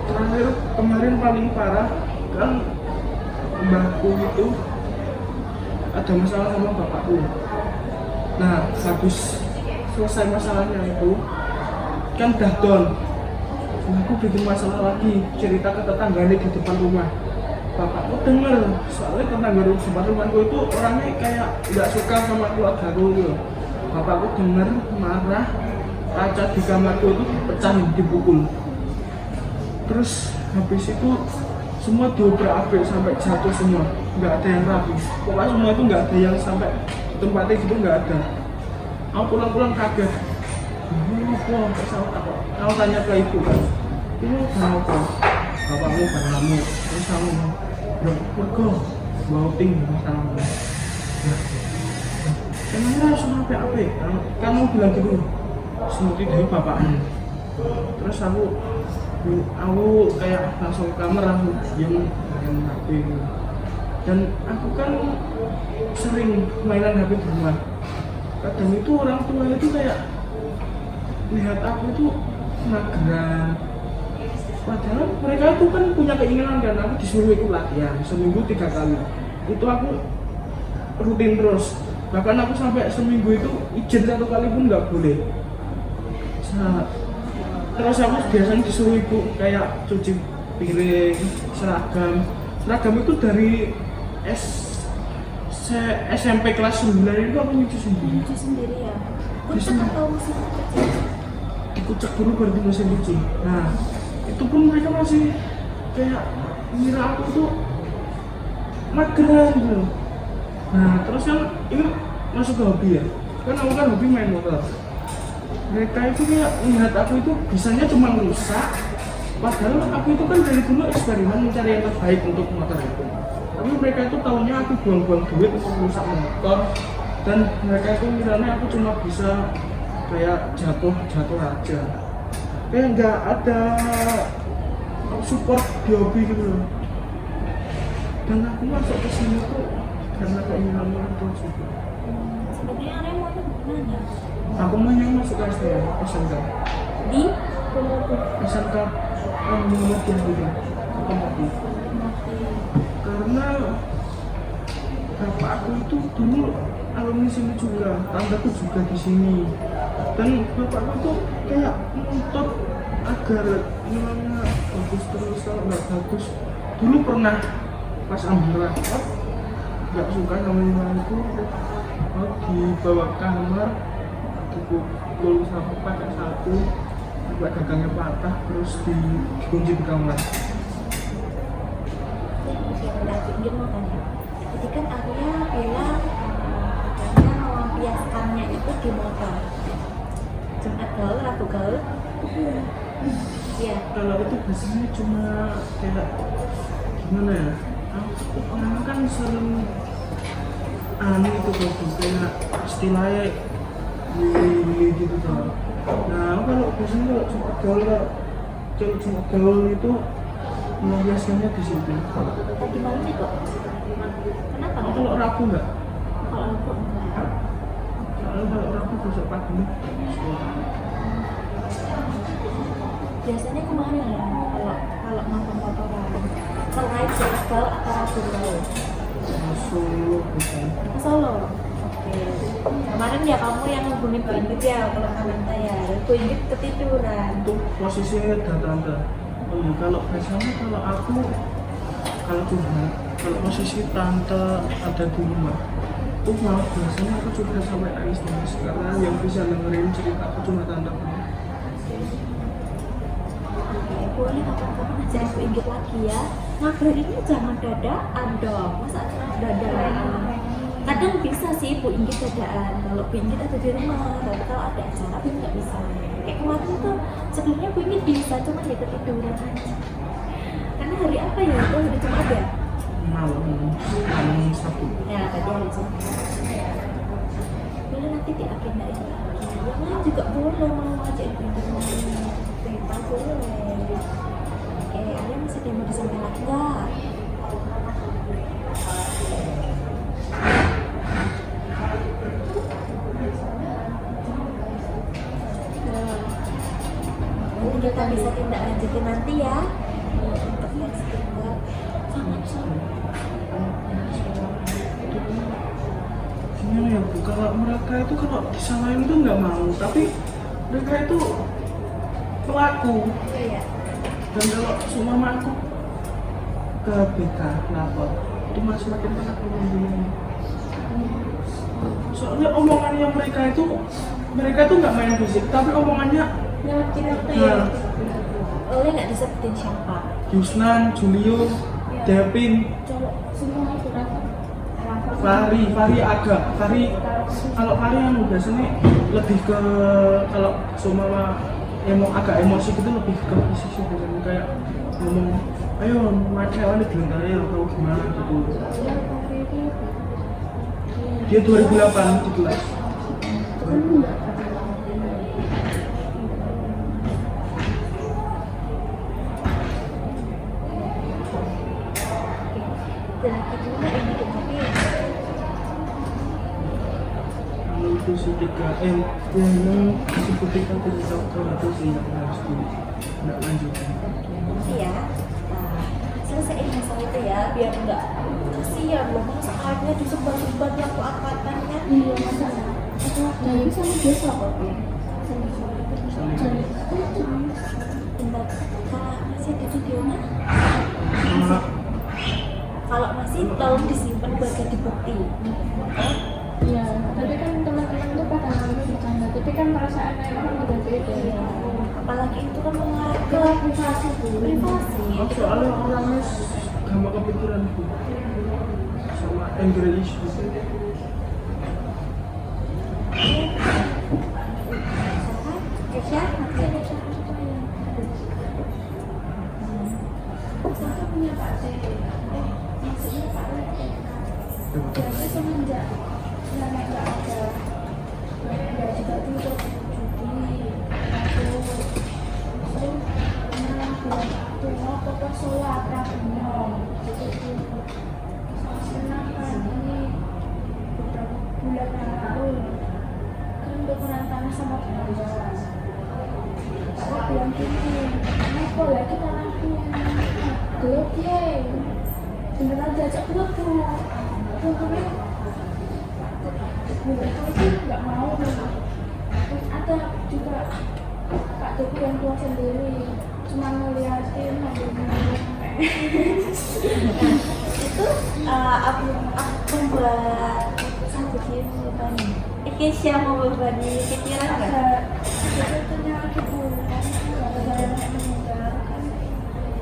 Terakhir kemarin paling parah kan mbahku itu ada masalah sama bapakku. Nah habis selesai masalahnya itu kan udah down. Aku bikin masalah lagi, cerita ke tetangganya di depan rumah. Bapakku denger, soalnya tetangga depan rumahku itu orangnya kayak nggak suka sama keluargaku gitu. Bapakku denger, marah, kaca di kamarku itu dipecahin, dipukul. Terus habis itu semua diobrak-abrik sampai jatuh semua, nggak ada yang rapi. Pokoknya semua itu nggak ada yang sampai tempatnya gitu, nggak ada. Aku pulang-pulang kaget. Aku tanya ke ibu kan, ini kenapa? Bapakmu beramu, terus kamu mergo bau ting masalahmu. emangnya langsung apa kamu bilang gitu seperti dari bapakmu. Terus aku kayak langsung ke kamar, langsung diam main HP gitu. Dan aku kan sering mainan HP di rumah. Kadang itu orang tua itu kayak lihat aku itu mageran, padahal mereka itu kan punya keinginan kan. Aku disuruh ikut latihan seminggu 3 kali, itu aku rutin terus. Bahkan aku sampai seminggu itu izin 1 kali pun nggak boleh. Terus aku biasanya disuruh ibu kayak cuci piring, seragam itu dari SMP kelas 9 itu aku nyuci sendiri. Cuci sendiri ya. Bisa. Kucek atau mesin cuci? Dikucek dulu baru di mesin cuci. Nah itu pun mereka masih kayak ngira aku tuh mageran gitu. Nah terus kan ini masuk ke hobi ya, kan aku kan hobi main motor. Mereka itu kayak melihat aku itu bisanya cuma rusak, padahal aku itu kan dari dulu eksperimen mencari yang terbaik untuk motor itu. Tapi mereka itu tahunya aku buang-buang duit untuk rusak motor, dan mereka itu ngiranya aku cuma bisa kayak jatuh aja, kayak nggak ada support di hobi gitu loh. Dan aku masuk ke sini tuh karena keinginan orang tua juga. Sebenarnya Arya mau mana? Aku mau yang masuk ke SMK Di SMK Muhammad yang gitu otomotif, karena bapak aku itu dulu alumni sini juga, tanteku juga di sini, dan bapakku tuh kayak menuntut agar nilainya bagus terus. Kalau nggak bagus, dulu pernah pas ambil rapot nggak suka sama nilaiku, dibawa kamar, dipukul sama pakai sapu sampai gagangnya patah, terus dikunci di kamar. Dia mau tanya. Jadi kan Arya bilang katanya melampiaskannya itu di motor. Jumat gaul, Rabu gaul. Iya. Kalau itu biasanya cuma kayak gimana ya? Aku orang kan sering itu kayak istilahnya willy gitu kan. Nah kalau biasanya kalau Jumat gaul itu melampiaskannya di situ. Tadi malam itu. Kenapa? Kalau Rabu enggak? Kalau aku enggak. Kalau Rabu besok pagi. Biasanya kemana ya? Kalau nonton motoran selain Jumat gaul atau Rabu gaul? Solo biasanya. Ke Solo. Oke. Kemarin ya kamu yang hubungin Bu Ingrid ya kalau Samantha ya. Bu Ingrid ketiduran. Itu posisinya ada tante. Kalau biasanya kalau curhat, kalau posisi tante ada di rumah, itu malah biasanya aku juga sampai nangis karena yang bisa dengerin cerita aku cuma tante. Boleh kapan-kapan aja Bu Ingrid lagi ya. Ngabarin ini jangan dadaan dong. Masa dadaan? Kadang bisa sih Bu Ingrid dadaan. Kalau Bu Ingrid ada di rumah, tapi kalau ada acara Bu nggak bisa. Kayak kemarin tuh sebenarnya Bu Ingrid bisa, cuma dia ketiduran aja. Karena hari apa ya? Itu hari Jumat ya? Malam Sabtu. Ya, tadi hari Jumat. Boleh nanti diagendain lagi. Yang lain juga boleh mau ajak Bu Ingrid main. Cerita boleh. Oke, Arya masih mau disampaikan lagi nggak? Nanti kita bisa tindak lanjutin nanti ya. Untuk next tinggal sangat seru. Gimana ya Bu, kalau mereka itu kalau disalahin itu nggak mau, tapi mereka itu pelaku. Iya. Dan kalau seumpama aku ke BK lapor, itu masih makin banyak ngomongin. Soalnya omongannya mereka itu nggak main fisik, tapi omongannya Iya. Oleh nggak disebutin siapa? Yusnan, Julio, Devin, semua itu kan Fahri agak. Kalau Fahri yang biasanya lebih ke kalau seumpama agak emosi gitu lebih ke fisik sih, biasanya kayak ngomong, ayo macam ini bilang aja atau gimana gitu. Dia 2008 di kelas. Dan itu mah ini tapi Kalau itu si 3M memang disebutkan tidak tahu kalau itu sih yang harus tidak lanjutkan. ya. Nah, selesaiin masalah itu ya, biar enggak kasihan loh. Masa airnya disebar-sebar waktu angkatan kan? Iya, masalah. Nah, itu sama biasa kok. Bentar, kalau masih di video mah? Sama Kalau masih tolong disimpan buat jadi bukti. Iya, tapi kan teman-teman tuh pada ngambil bercanda, tapi kan perasaannya orang udah beda. Apalagi itu kan mengarah ke Privasi tuh. privasi. soalnya orangnya gampang kepikiran Bu. Sama anger issue. Kesya, masih ada Saya punya Pak C. Maksudnya Pak W. Jadi semenjak nenek nggak ada, ya juga tutup judi, masuk, terus pernah bulan tua pokok sholat rabunya, gitu. Pernah kan ini beberapa bulan yang lalu kan tukeran tanah sama tetangga. Aku bilang gini, kenapa lagi tanahku gelap ya? Beneran jajak gelap tuh. Tapi mereka itu nggak mau. Terus ada juga Pak Teguh yang tua sendiri, cuma ngeliatin itu aku membuat satu game lupa nih. Kesya mau berbagi pikiran nggak? ada sebetulnya ibu ada yang meninggal kan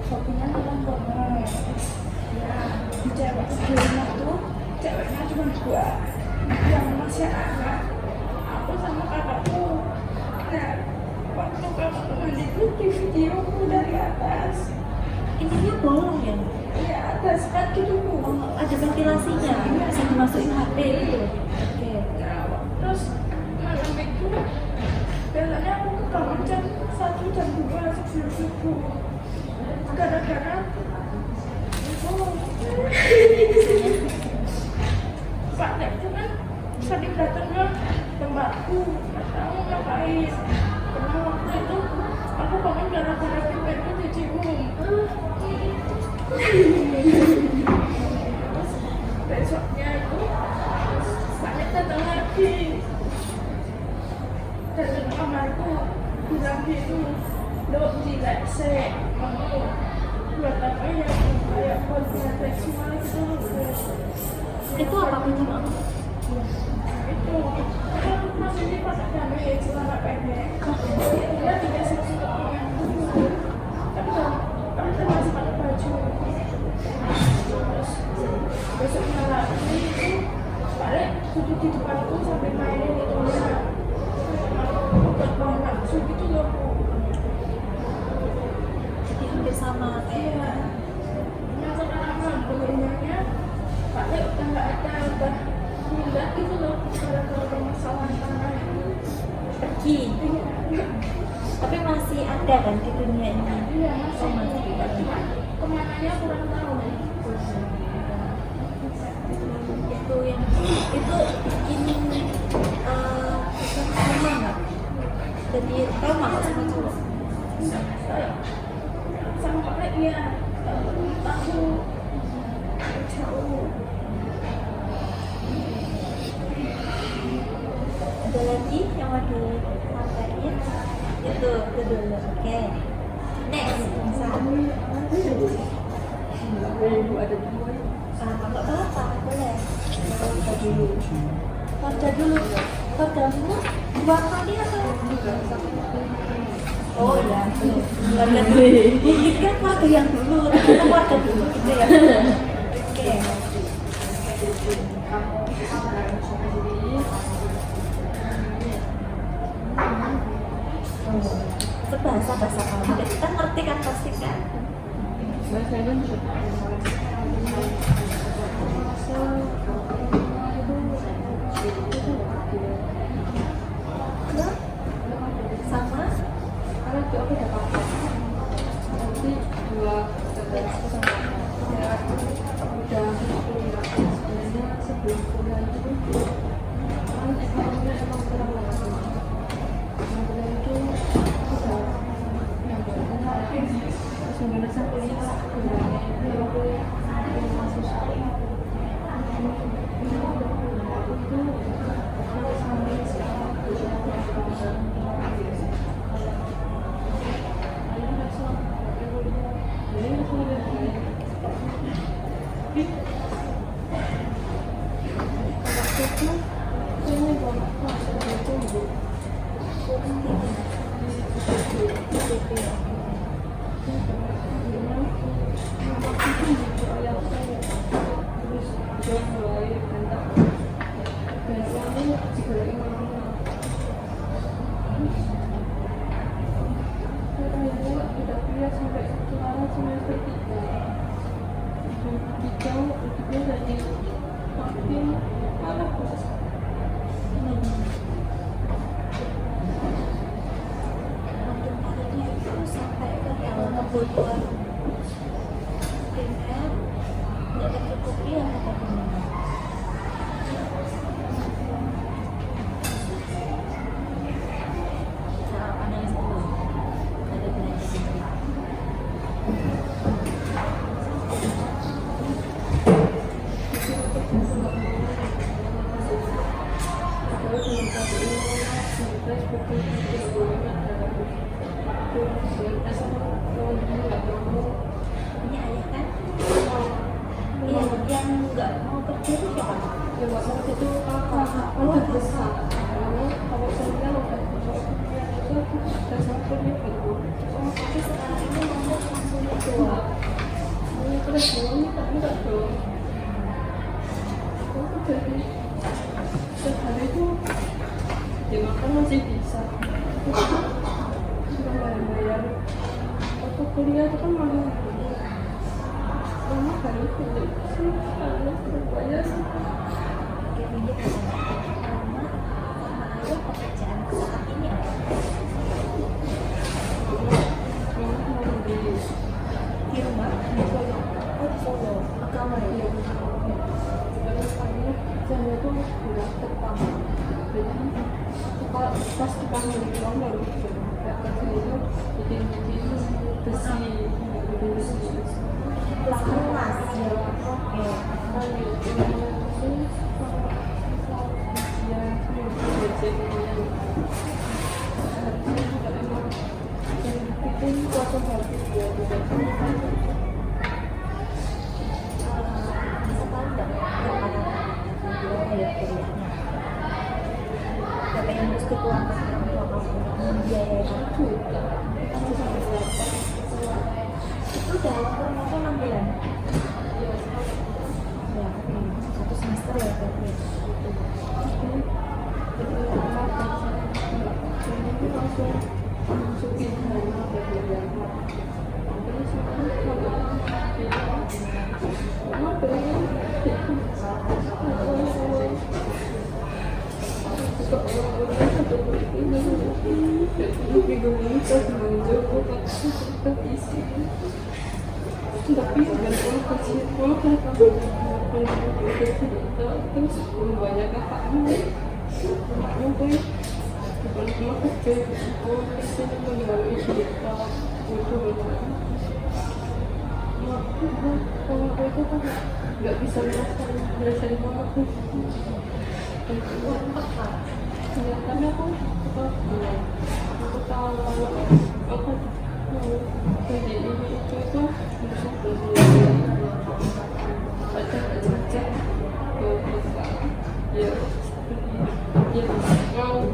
hobinya nonton bola. Ya, di cewek di rumah tuh ceweknya cuma dua yang masih anak, aku sama kakakku. Nah, waktu kakakku mandi itu di videoku dari atas. Intinya bolong ya? Ya atas kan gitu Bu. Oh, ada ventilasinya, bisa dimasukin HP gitu. Oke. Nah, terus malam itu biasanya aku ke kamar jam 1 jam 2 sebelum subuh. Gara-gara Pak Nek itu kan sering datangnya tempatku, nggak tahu ngapain. Karena waktu itu aku bangun gara-gara pintu dicium. Terus besoknya itu Pak Nek datang lagi. Dan di kamarku bilang gitu, lo tidak kamu buat apa ya, kayak buat seksual gitu. Itu apa penyebab? Itu kan masih di pas ada celana pendek. Dia tidak sesuatu yang dulu, tapi kan masih pakai baju. Terus besoknya lagi itu balik duduk di depanku sampai mainin itu ya. Buat bahan langsung gitu loh Bu. Jadi hampir sama Iya. kayak Yang sekarang benarnya Pak Lek udah nggak ada, udah pindah gitu loh gara-gara permasalahan tanah. pergi. Tapi masih ada kan di dunia ini? Iya Oh, masih. masih. Cuma kemananya kurang tahu. Itu yang itu bikin sama nggak? Jadi tahu nggak kok sama cowok? Sama Pak Lek ya tahu jauh. Ada lagi yang mau disampaikan? Itu dulu. Oke. Next, nggak apa-apa, boleh. Kerja dulu. Kerjamu dua kali atau? Oh iya, keluarga dulu. Mungkin kan keluarga yang dulu, tapi kita keluarga dulu gitu ya. Oke. Itu bahasa kamu, kita ngerti kan pasti kan? aku udah pakai nanti 2 sama ya udah kuliah sebenarnya sebelum kuliah itu kan ekonominya emang kurang lagi yang kuliah itu udah terus sebenarnya saya kuliah sebenarnya itu aku masih sekali itu sampai sekarang sampai sekarang semester 3 itu jadi makin parah bos. Makin parahnya itu sampai ke tahun kebutuhan primer nggak tercukupi ya kata gimana. Soal analis dulu ada belanja dikit. Ini ayah kan? Iya, yang nggak mau kerja itu siapa? Ya waktu itu kakak udah besar. Kalau saya udah udah sampai itu. Oh, tapi sekarang ini mau langsung tua. Ini terus ini tak enggak dong. Aku jadi sehari itu ya makan masih bisa. Sudah bayar. Waktu kuliah itu kan mahal. Lama kali itu sih kalau berbayar. Oke, pinjam sama ayah pekerjaan saat ini apa? Di rumah? Di Solo. Oh, di Solo. Kamar ya? Saya itu udah tetap jadi pas kita beli uang baru kayak kerja itu bikin besi Pelakon mas. Oke. Bisa tahu nggak berapa biaya kuliahnya? Berapa yang harus dikeluarkan orang tua kamu untuk membiayai kamu? Itu dalam kurun waktu 6 bulan. Ya, oke. 1 semester ya berarti. Tapi sebenarnya kecil kalau kita terus banyak kakaknya gue bukan cuma kecil gue kesini mengalami cerita itu kalau gue itu kan nggak bisa ngerasain banget tuh ternyata aku tahu kalau aku jadi ini itu bisa belajar baca ya ya mau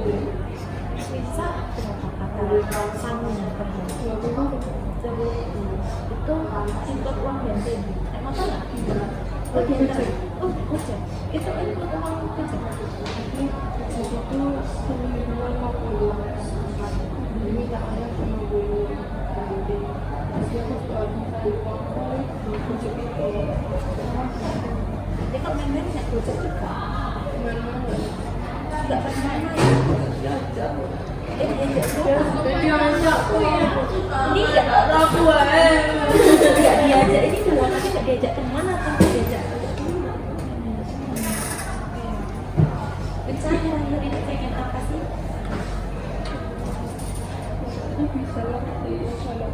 Bisa berapa kata sambungan per hari? Itu include uang bensin. Emang kan nggak? Oh, bensin. Oh, ojek. Itu include uang ojek. jadi itu semingguan 50 ini tak ada 50 jadi aku sudah ojek itu Dia kalau main-main nggak ojek juga. mana Nggak pernah main. jauh diajakku ya. Ini nggak Aku nggak diajak ini dua tapi nggak diajak kemana atau nggak diajak rencana akhir ini pengen apa sih? bisa lah kalau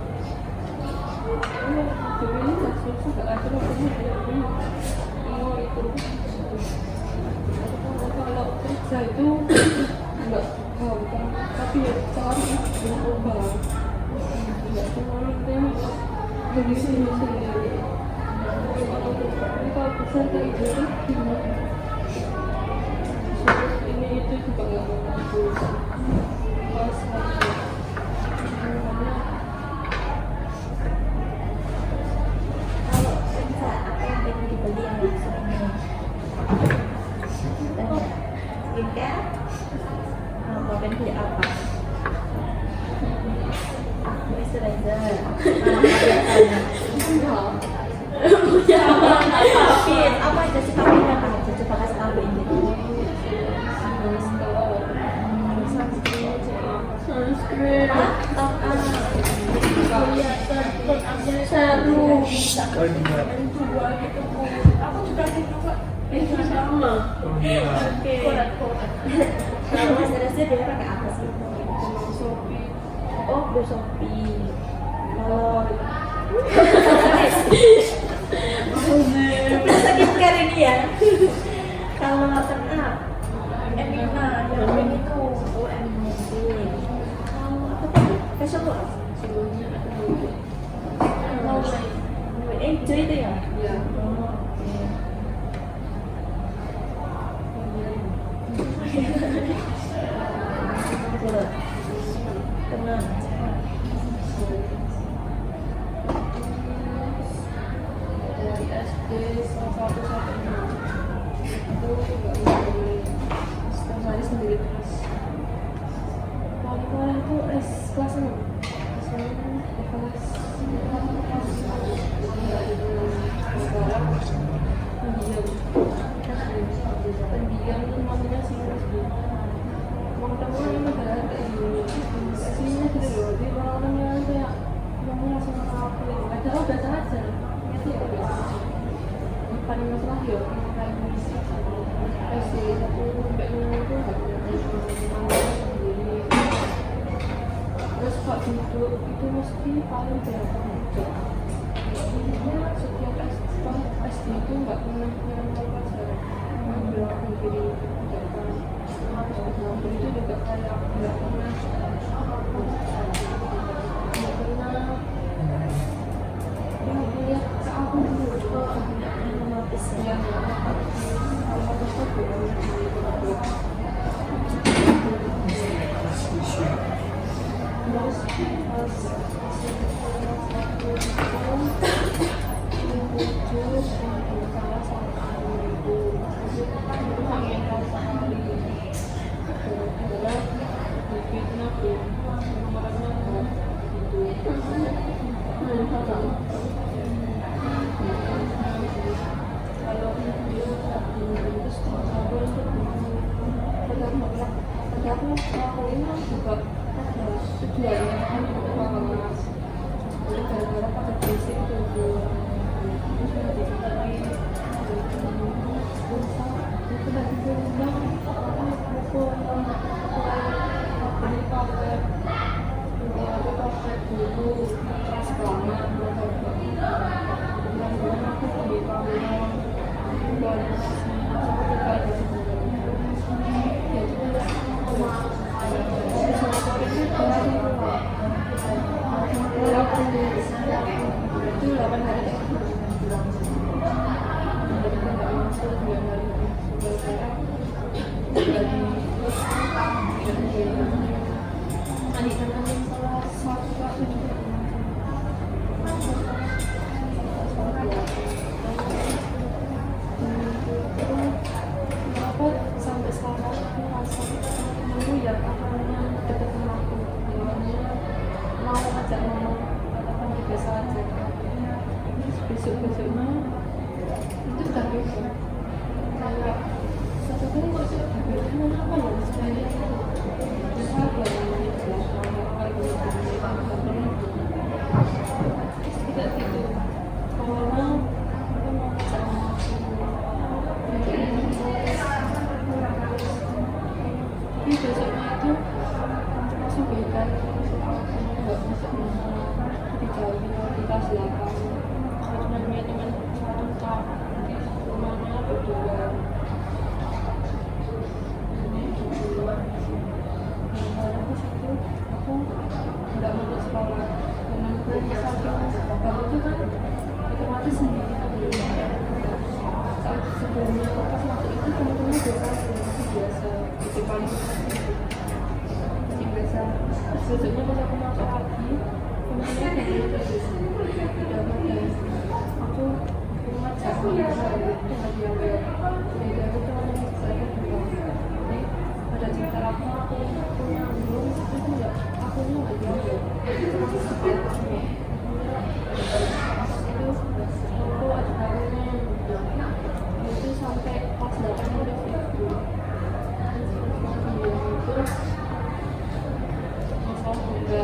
ini nggak susah nggak ada mau itu kalau kerja itu nggak gampang tapi ya cari berubah nggak cuma dari sini sendiri kalau besar kayak gitu gimana ini itu juga nggak bagus pas Kalau bisa apa yang pengen dibeli yang langsung ini? Skincare? Mau pengen beli apa? Moisturizer. Tapi apa aja sih pakai apa aja? Coba kasih tahu ini. sunscreen serum Oh iya. dua gitu aku juga gitu itu sama Oh iya. Oke. Kalau moisturizer dia pakai apa sih? Shopee Oh, Blue Shopee. Kalau skincare ini ya. Kalau turn up, Emina, yang ini tuh, oh Emina. Kalau apa tadi? Facial wash. sebelumnya aku Hijau itu ya? ya Oh, oke. Coba. Tenang. dari SD salah satu sampai 6 itu nggak boleh setiap hari sendiri terus paling parah itu kelas 6 kelas pendiam itu namanya sinus teman-teman yang negara kayak gini sisinya gitu loh jadi orang-orang yang kayak ngomong langsung apa gitu padahal biasa aja ngerti ya paling masalah ya kayak musik SD 1 sampai 6 itu nggak punya sendiri terus kok duduk itu mesti paling berapa meja setiap SD itu nggak pernah yang pelajaran ngambil sendiri itu juga kayak nggak pernah lihat ke aku dulu Notice ya. yang kalau aku belum sampai sekarang aku rasa dulu ya kakaknya deket sama aku mau ajak ngomong katakan biasa aja besok-besoknya itu sudah beda kayak satu kali kok sudah beda kenapa ya misalnya besar banget biasa besoknya pas aku masuk lagi kemudian dari itu udah pakai aku ngajak lagi yang jadi aku tuh ngomong saya ini ada cerita aku nyambung itu enggak aku nggak diambil itu aku ada karunya itu sampai pas datang udah itu masa juga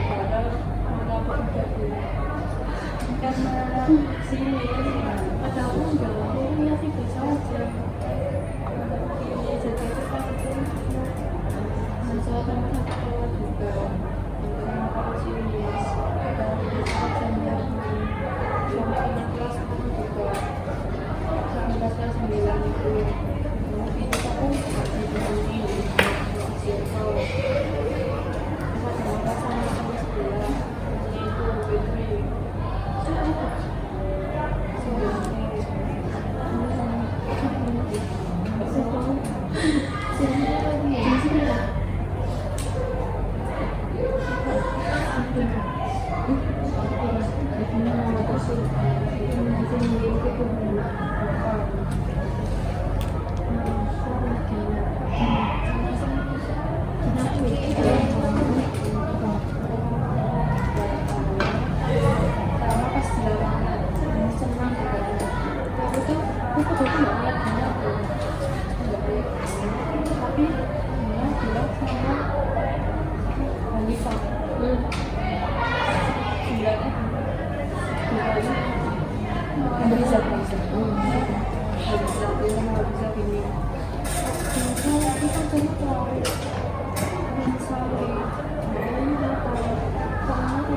padahal mana aku udah karena sini ada aku enggak ya sih bisa aja jadi itu pas itu masa teman aku juga dengan aku sini ada jamnya sama anak kelas aku juga sampai kelas 9 itu mungkin aku di sini siapa sama sekolah itu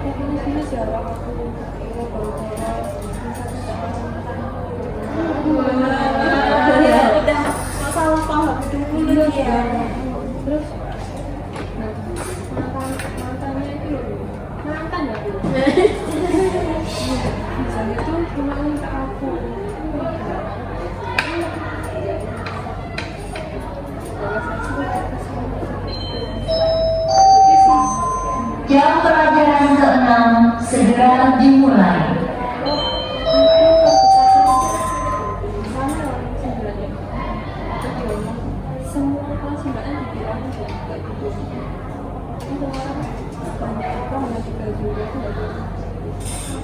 between udah masalah paham dulu ya. Terus mantannya itu mantan ya Bu? Misalnya itu cuma minta aku Jam pelajaran ke-6 segera dimulai. semua kelas mbaknya dibilang kayak gitu. Itu orang banyak apa hanya juga juga aku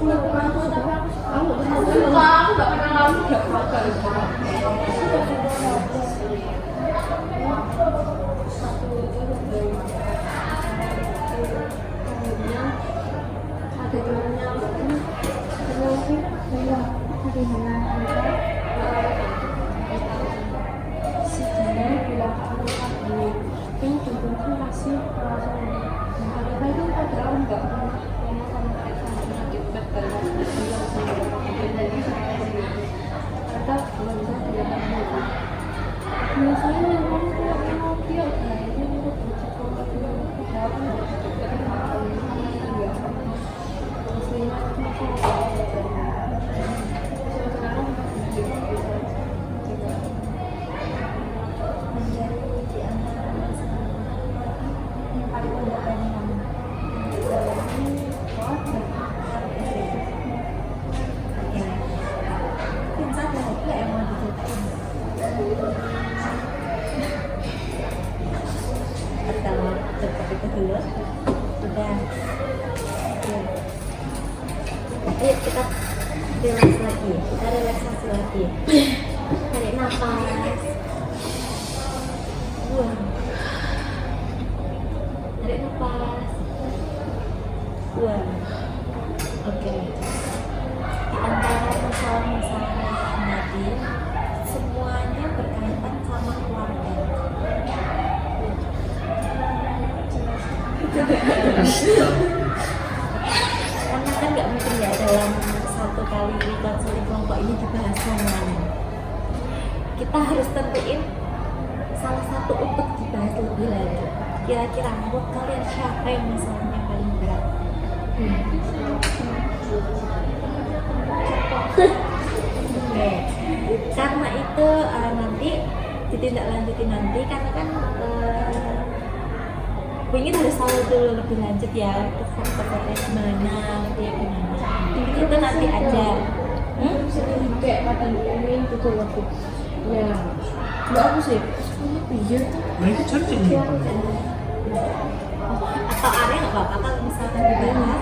nggak pernah aku tapi aku nggak pernah kamu nggak bakal satu itu dari kemudian ada temannya dari mana si dia bilang ke aku gini yang contohnya kasih langsung mereka itu padahal nggak pernah ngomong sama mereka cuma dekat karena bilang sama jadi ternyata belum bisa dilakukan mereka biasanya yang kamu tuh ngopi aja ini untuk bercakap dengan padahal kan nggak dekat dengan nggak aslinya itu masalah sekarang bisa Menjadi di antara yang paling mendapatkan kamu pincat lah itu emang ditutup atau tetap itu dulu udah ayo kita relax lagi, kita relaksasi lagi, tarik nafas, buang, tarik nafas, buang. Oke. Di antara masalah-masalah yang tadi semuanya berkaitan sama keluarga. Karena kan nggak mungkin ya dalam satu kali konseling kelompok ini dibahas semuanya. Kita harus tentuin salah satu untuk dibahas lebih lagi. Kira-kira menurut kalian siapa yang masalahnya paling berat? Oke. Karena itu nanti ditindaklanjuti nanti karena kan ingin harus tahu dulu lebih lanjut ya untuk faktor-faktornya gimana, dia gimana. Itu nanti aja. kayak kata ini gitu loh ya nggak aku sih pikir Nah itu cacing nih. Atau area nggak apa-apa kalau misalkan dibahas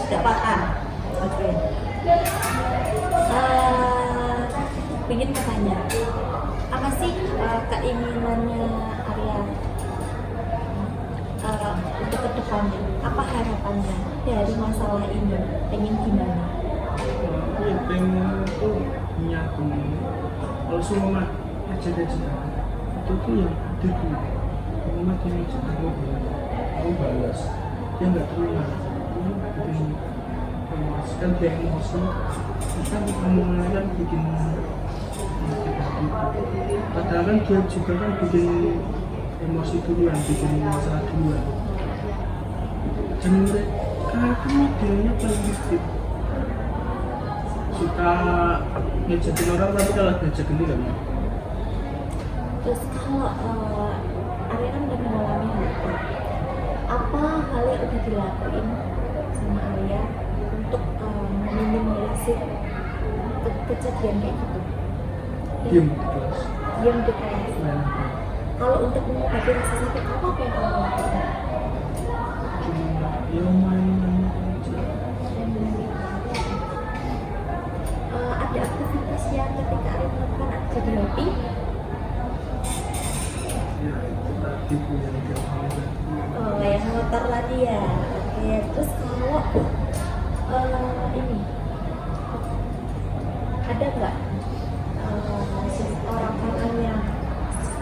tidak apa-apa. Oke. Ingin bertanya, apa sih keinginannya Arya untuk kedepannya? Apa harapannya dari masalah ini? Pengen gimana? Ya pengen tuh nyatu. Kalau semua cita-cita itu tuh yang ada tuh. Semua cita-cita mau balas. Dia nggak terima. Ini bikin emosi kan dia emosi. Kita ngomongnya kan bikin padahal kan dia juga kan bikin emosi duluan, bikin masalah duluan. Dan mereka kan modelnya paling mistik. Suka ngejakin orang tapi kalau ngejakin dia nggak mau. Terus kalau Arya kan udah mengalami hal itu, apa hal yang udah dilakuin sama Arya untuk meminimalisir kejadian kayak gitu? Diam di kelas. Diam di kelas. Nah, Kalau untuk mengobati rasa sakit apa yang kamu lakukan? cuma ya main aja. Ada aktivitas yang ketika Arya melakukan jadi hobi? Ya itu tadi punya dia mau tadi. Oh, yang motor tadi ya. Oke, terus kalau ini ada nggak orang-orang yang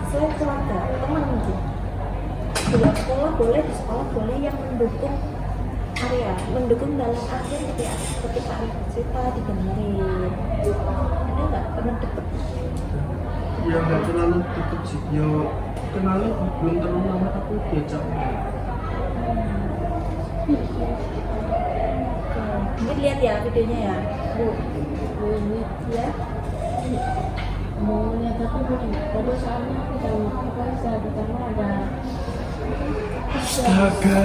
selain keluarga, teman mungkin di luar sekolah boleh, di sekolah boleh yang mendukung Arya, mendukung dalam arti ketika Arya cerita didengerin. Ada nggak teman deket? Ya nggak terlalu deket sih. Ya kenalnya belum terlalu lama tapi diajak. Mungkin lihat ya videonya ya, Bu. lihat Ya. mau lihat tapi belum pada soalnya aku tahu apa saya pertama ada Astaga.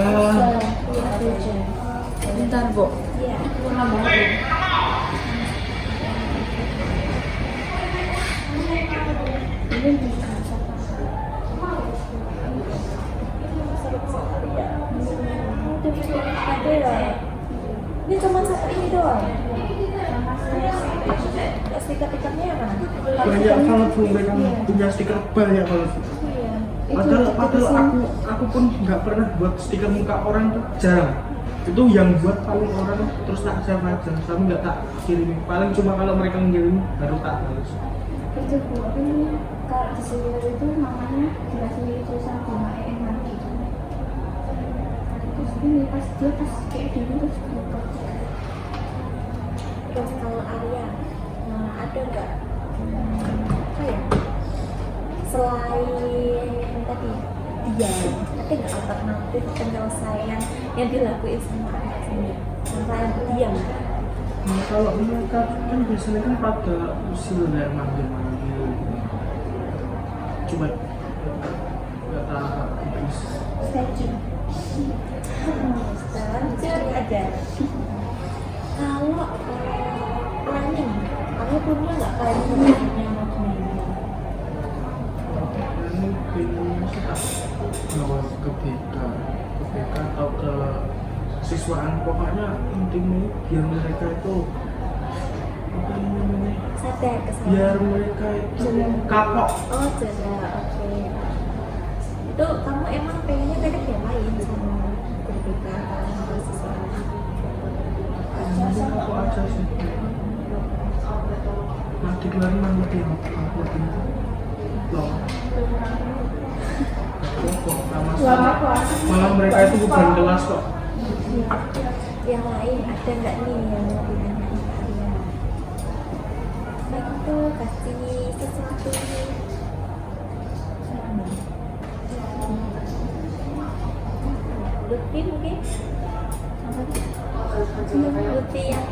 bentar bu Iya. aku nggak mau ini bisa siapa Ada ya. Ini cuma satu ini doang. Stiker-stikernya yang mana? Banyak banget tuh mereka punya stiker banyak banget. Iya. Padahal aku pun nggak pernah buat stiker muka orang tuh jarang. Itu yang buat paling orang terus tak save aja, tapi nggak tak kirim. Paling cuma kalau mereka ngirim baru tak balas. itu bu ini kalau di sini itu namanya jelasin itu sama bunga enak gitu terus ini pas dia pas kayak gini terus buka Terus kalau Arya, ada nggak apa ya? Selain tadi dia, ada nggak alternatif penyelesaian yang dilakuin sama Arya sendiri? Selain diam. Nah, kalau mereka kan biasanya kan pada usil ya manggil-manggil. Cuma kata habis. Stretching. Lanjut aja. Kalau planning, kamu punya nggak planning-nya mau gimana? Mungkin suka bawa ke BK atau ke siswaan, pokoknya intinya biar mereka itu apa namanya, Sadar kesalahan. biar mereka itu kapok. Oh jelas, oke. Itu kamu emang pengennya kadang diapain sama guru BK atau sama siswa? Mungkin aku aja sih nanti keluar nanti aku itu loh malah mereka itu bukan kelas kok. Yang lain ada nggak nih yang mau ditanyain kalian? Baik itu kasih sesuatu. Lutfi mungkin? Lutfi yang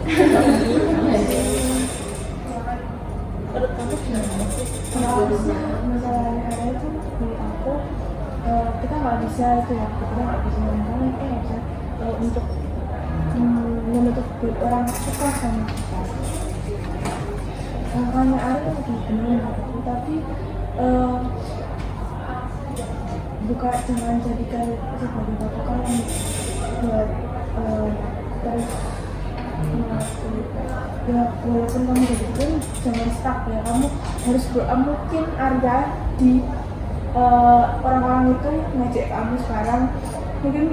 menurut kamu Kalau masalah ada itu di aku, kita nggak bisa itu ya, kita nggak bisa ngomong, kita nggak bisa untuk menutup orang suka sama kita. Hanya ada yang lebih benar, tapi bukan jangan jadikan sebagai patokan buat terus ya, walaupun kamu jadi pun jangan stuck ya, kamu harus mungkin Arya di orang-orang itu ngajak kamu sekarang, mungkin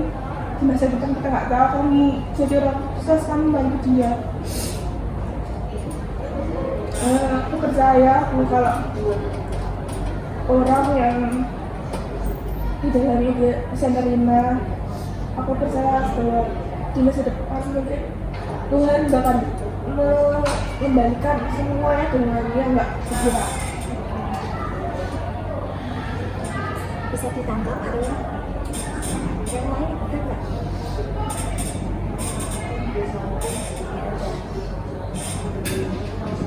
di masa depan kita nggak tahu kamu jadi orang sukses, kamu bantu dia. Aku percaya kalau orang yang di dalamnya dia bisa menerima, aku percaya bahwa di masa depan mungkin Tuhan bakal mengembalikan semuanya dengan yang nggak segera. Bisa ditangkap Arya? Yang lain ada nggak?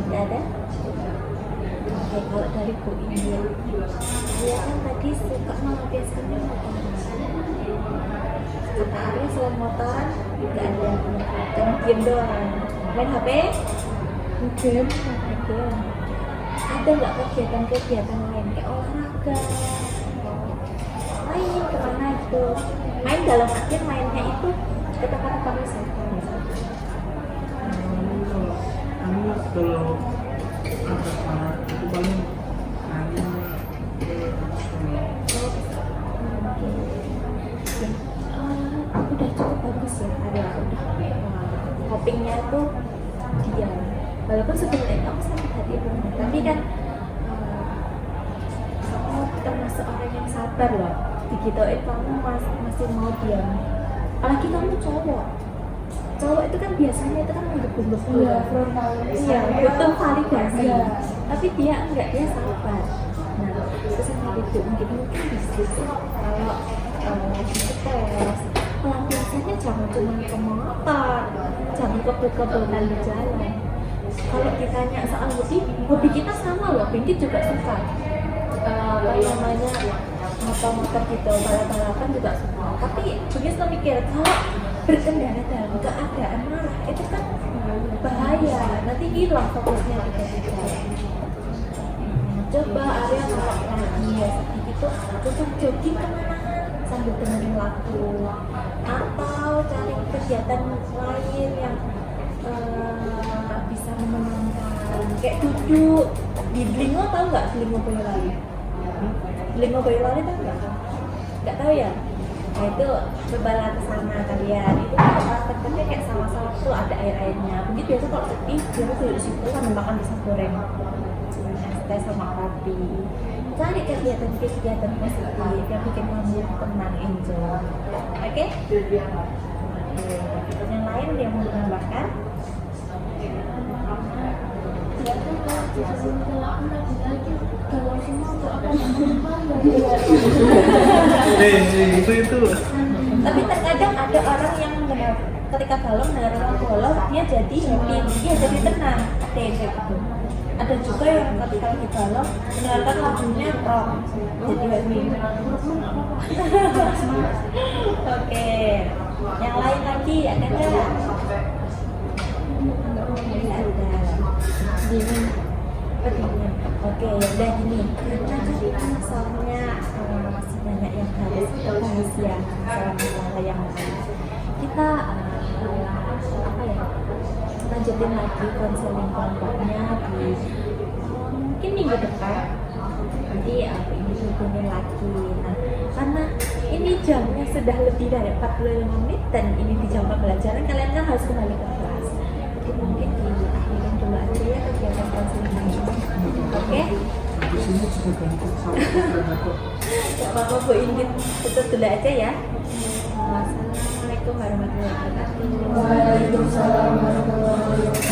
Nggak ada? Oke, kalau dari Bu India, dia kan tadi suka melampiaskannya motoran. Kata Arya selain motoran, nggak ada. Jangan diem doang. Main HP? Game Ada nggak kegiatan-kegiatan lain kayak olahraga? Main kemana itu? Main dalam artian mainnya itu ke tempat-tempat wisata. Kamu kalau ada saat itu paling hanya Udah cukup bagus ya, ada udah hoppingnya tuh diam. Walaupun sebenarnya aku sakit hati banget, tapi kan aku termasuk orang yang sabar loh. Digituin kamu masih mau diam. Apalagi kamu cowok itu kan biasanya itu kan mendukung frontal, butuh validasi. Iya. Tapi dia enggak, dia sabar. Nah, terus yang itu mungkin bisnis kalau stres, pelampiasannya jangan cuma ke motor, jangan kebel-kebelan di jalan. Kalau ditanya soal hobi kita sama loh, Pinky juga suka motor gitu, balap-balapan juga suka. Tapi Pinky selalu mikir kalau berkendara dalam keadaan marah itu kan bahaya, nanti hilang fokusnya kita. Coba Arya kalau lagi ya sedikit tuh untuk jogging kemana sambil dengerin lagu atau cari kegiatan lain yang bisa menenangkan, kayak duduk di Blingo. Tahu nggak Blingo Boyolali? Blingo Boyolali tahu nggak tahu ya? Nah itu cobalah ke sana kalian, itu tempatnya kayak sawah-sawah tuh ada air-airnya. Begitu biasa kalau sedih dia tuh di situ sambil makan pisang goreng, teh sama kopi. Cari kegiatan-kegiatan positif yang bikin kamu tenang, enjoy. Oke? Yang lain dia mau menambahkan? kalau semua untuk apa itu Tapi terkadang ada orang yang ketika balong dengar orang bolong dia jadi happy, dia jadi tenang. Ada yang kayak gitu. Ada juga yang ketika lagi balong mendengarkan lagunya rock jadi happy. Oke. Yang lain lagi ada nggak? Ada. Gini. Oke, udah gini. Karena soalnya masih banyak yang harus bahas ya, masalah yang lain. Kita apa ya? Lanjutin lagi konseling kelompoknya di mungkin minggu depan. Nanti aku ini hubungin lagi. Nah, karena ini jamnya sudah lebih dari 45 menit dan ini di jam pembelajaran, kalian kan harus kembali ke kelas. Jadi mungkin diakhirin dulu aja ya kegiatan konseling ini. Oke? di sini juga banyak sama kok. Gak apa-apa Bu Indit, tutup dulu aja ya. Wassalamualaikum warahmatullahi wabarakatuh. Waalaikumsalam warahmatullahi wabarakatuh.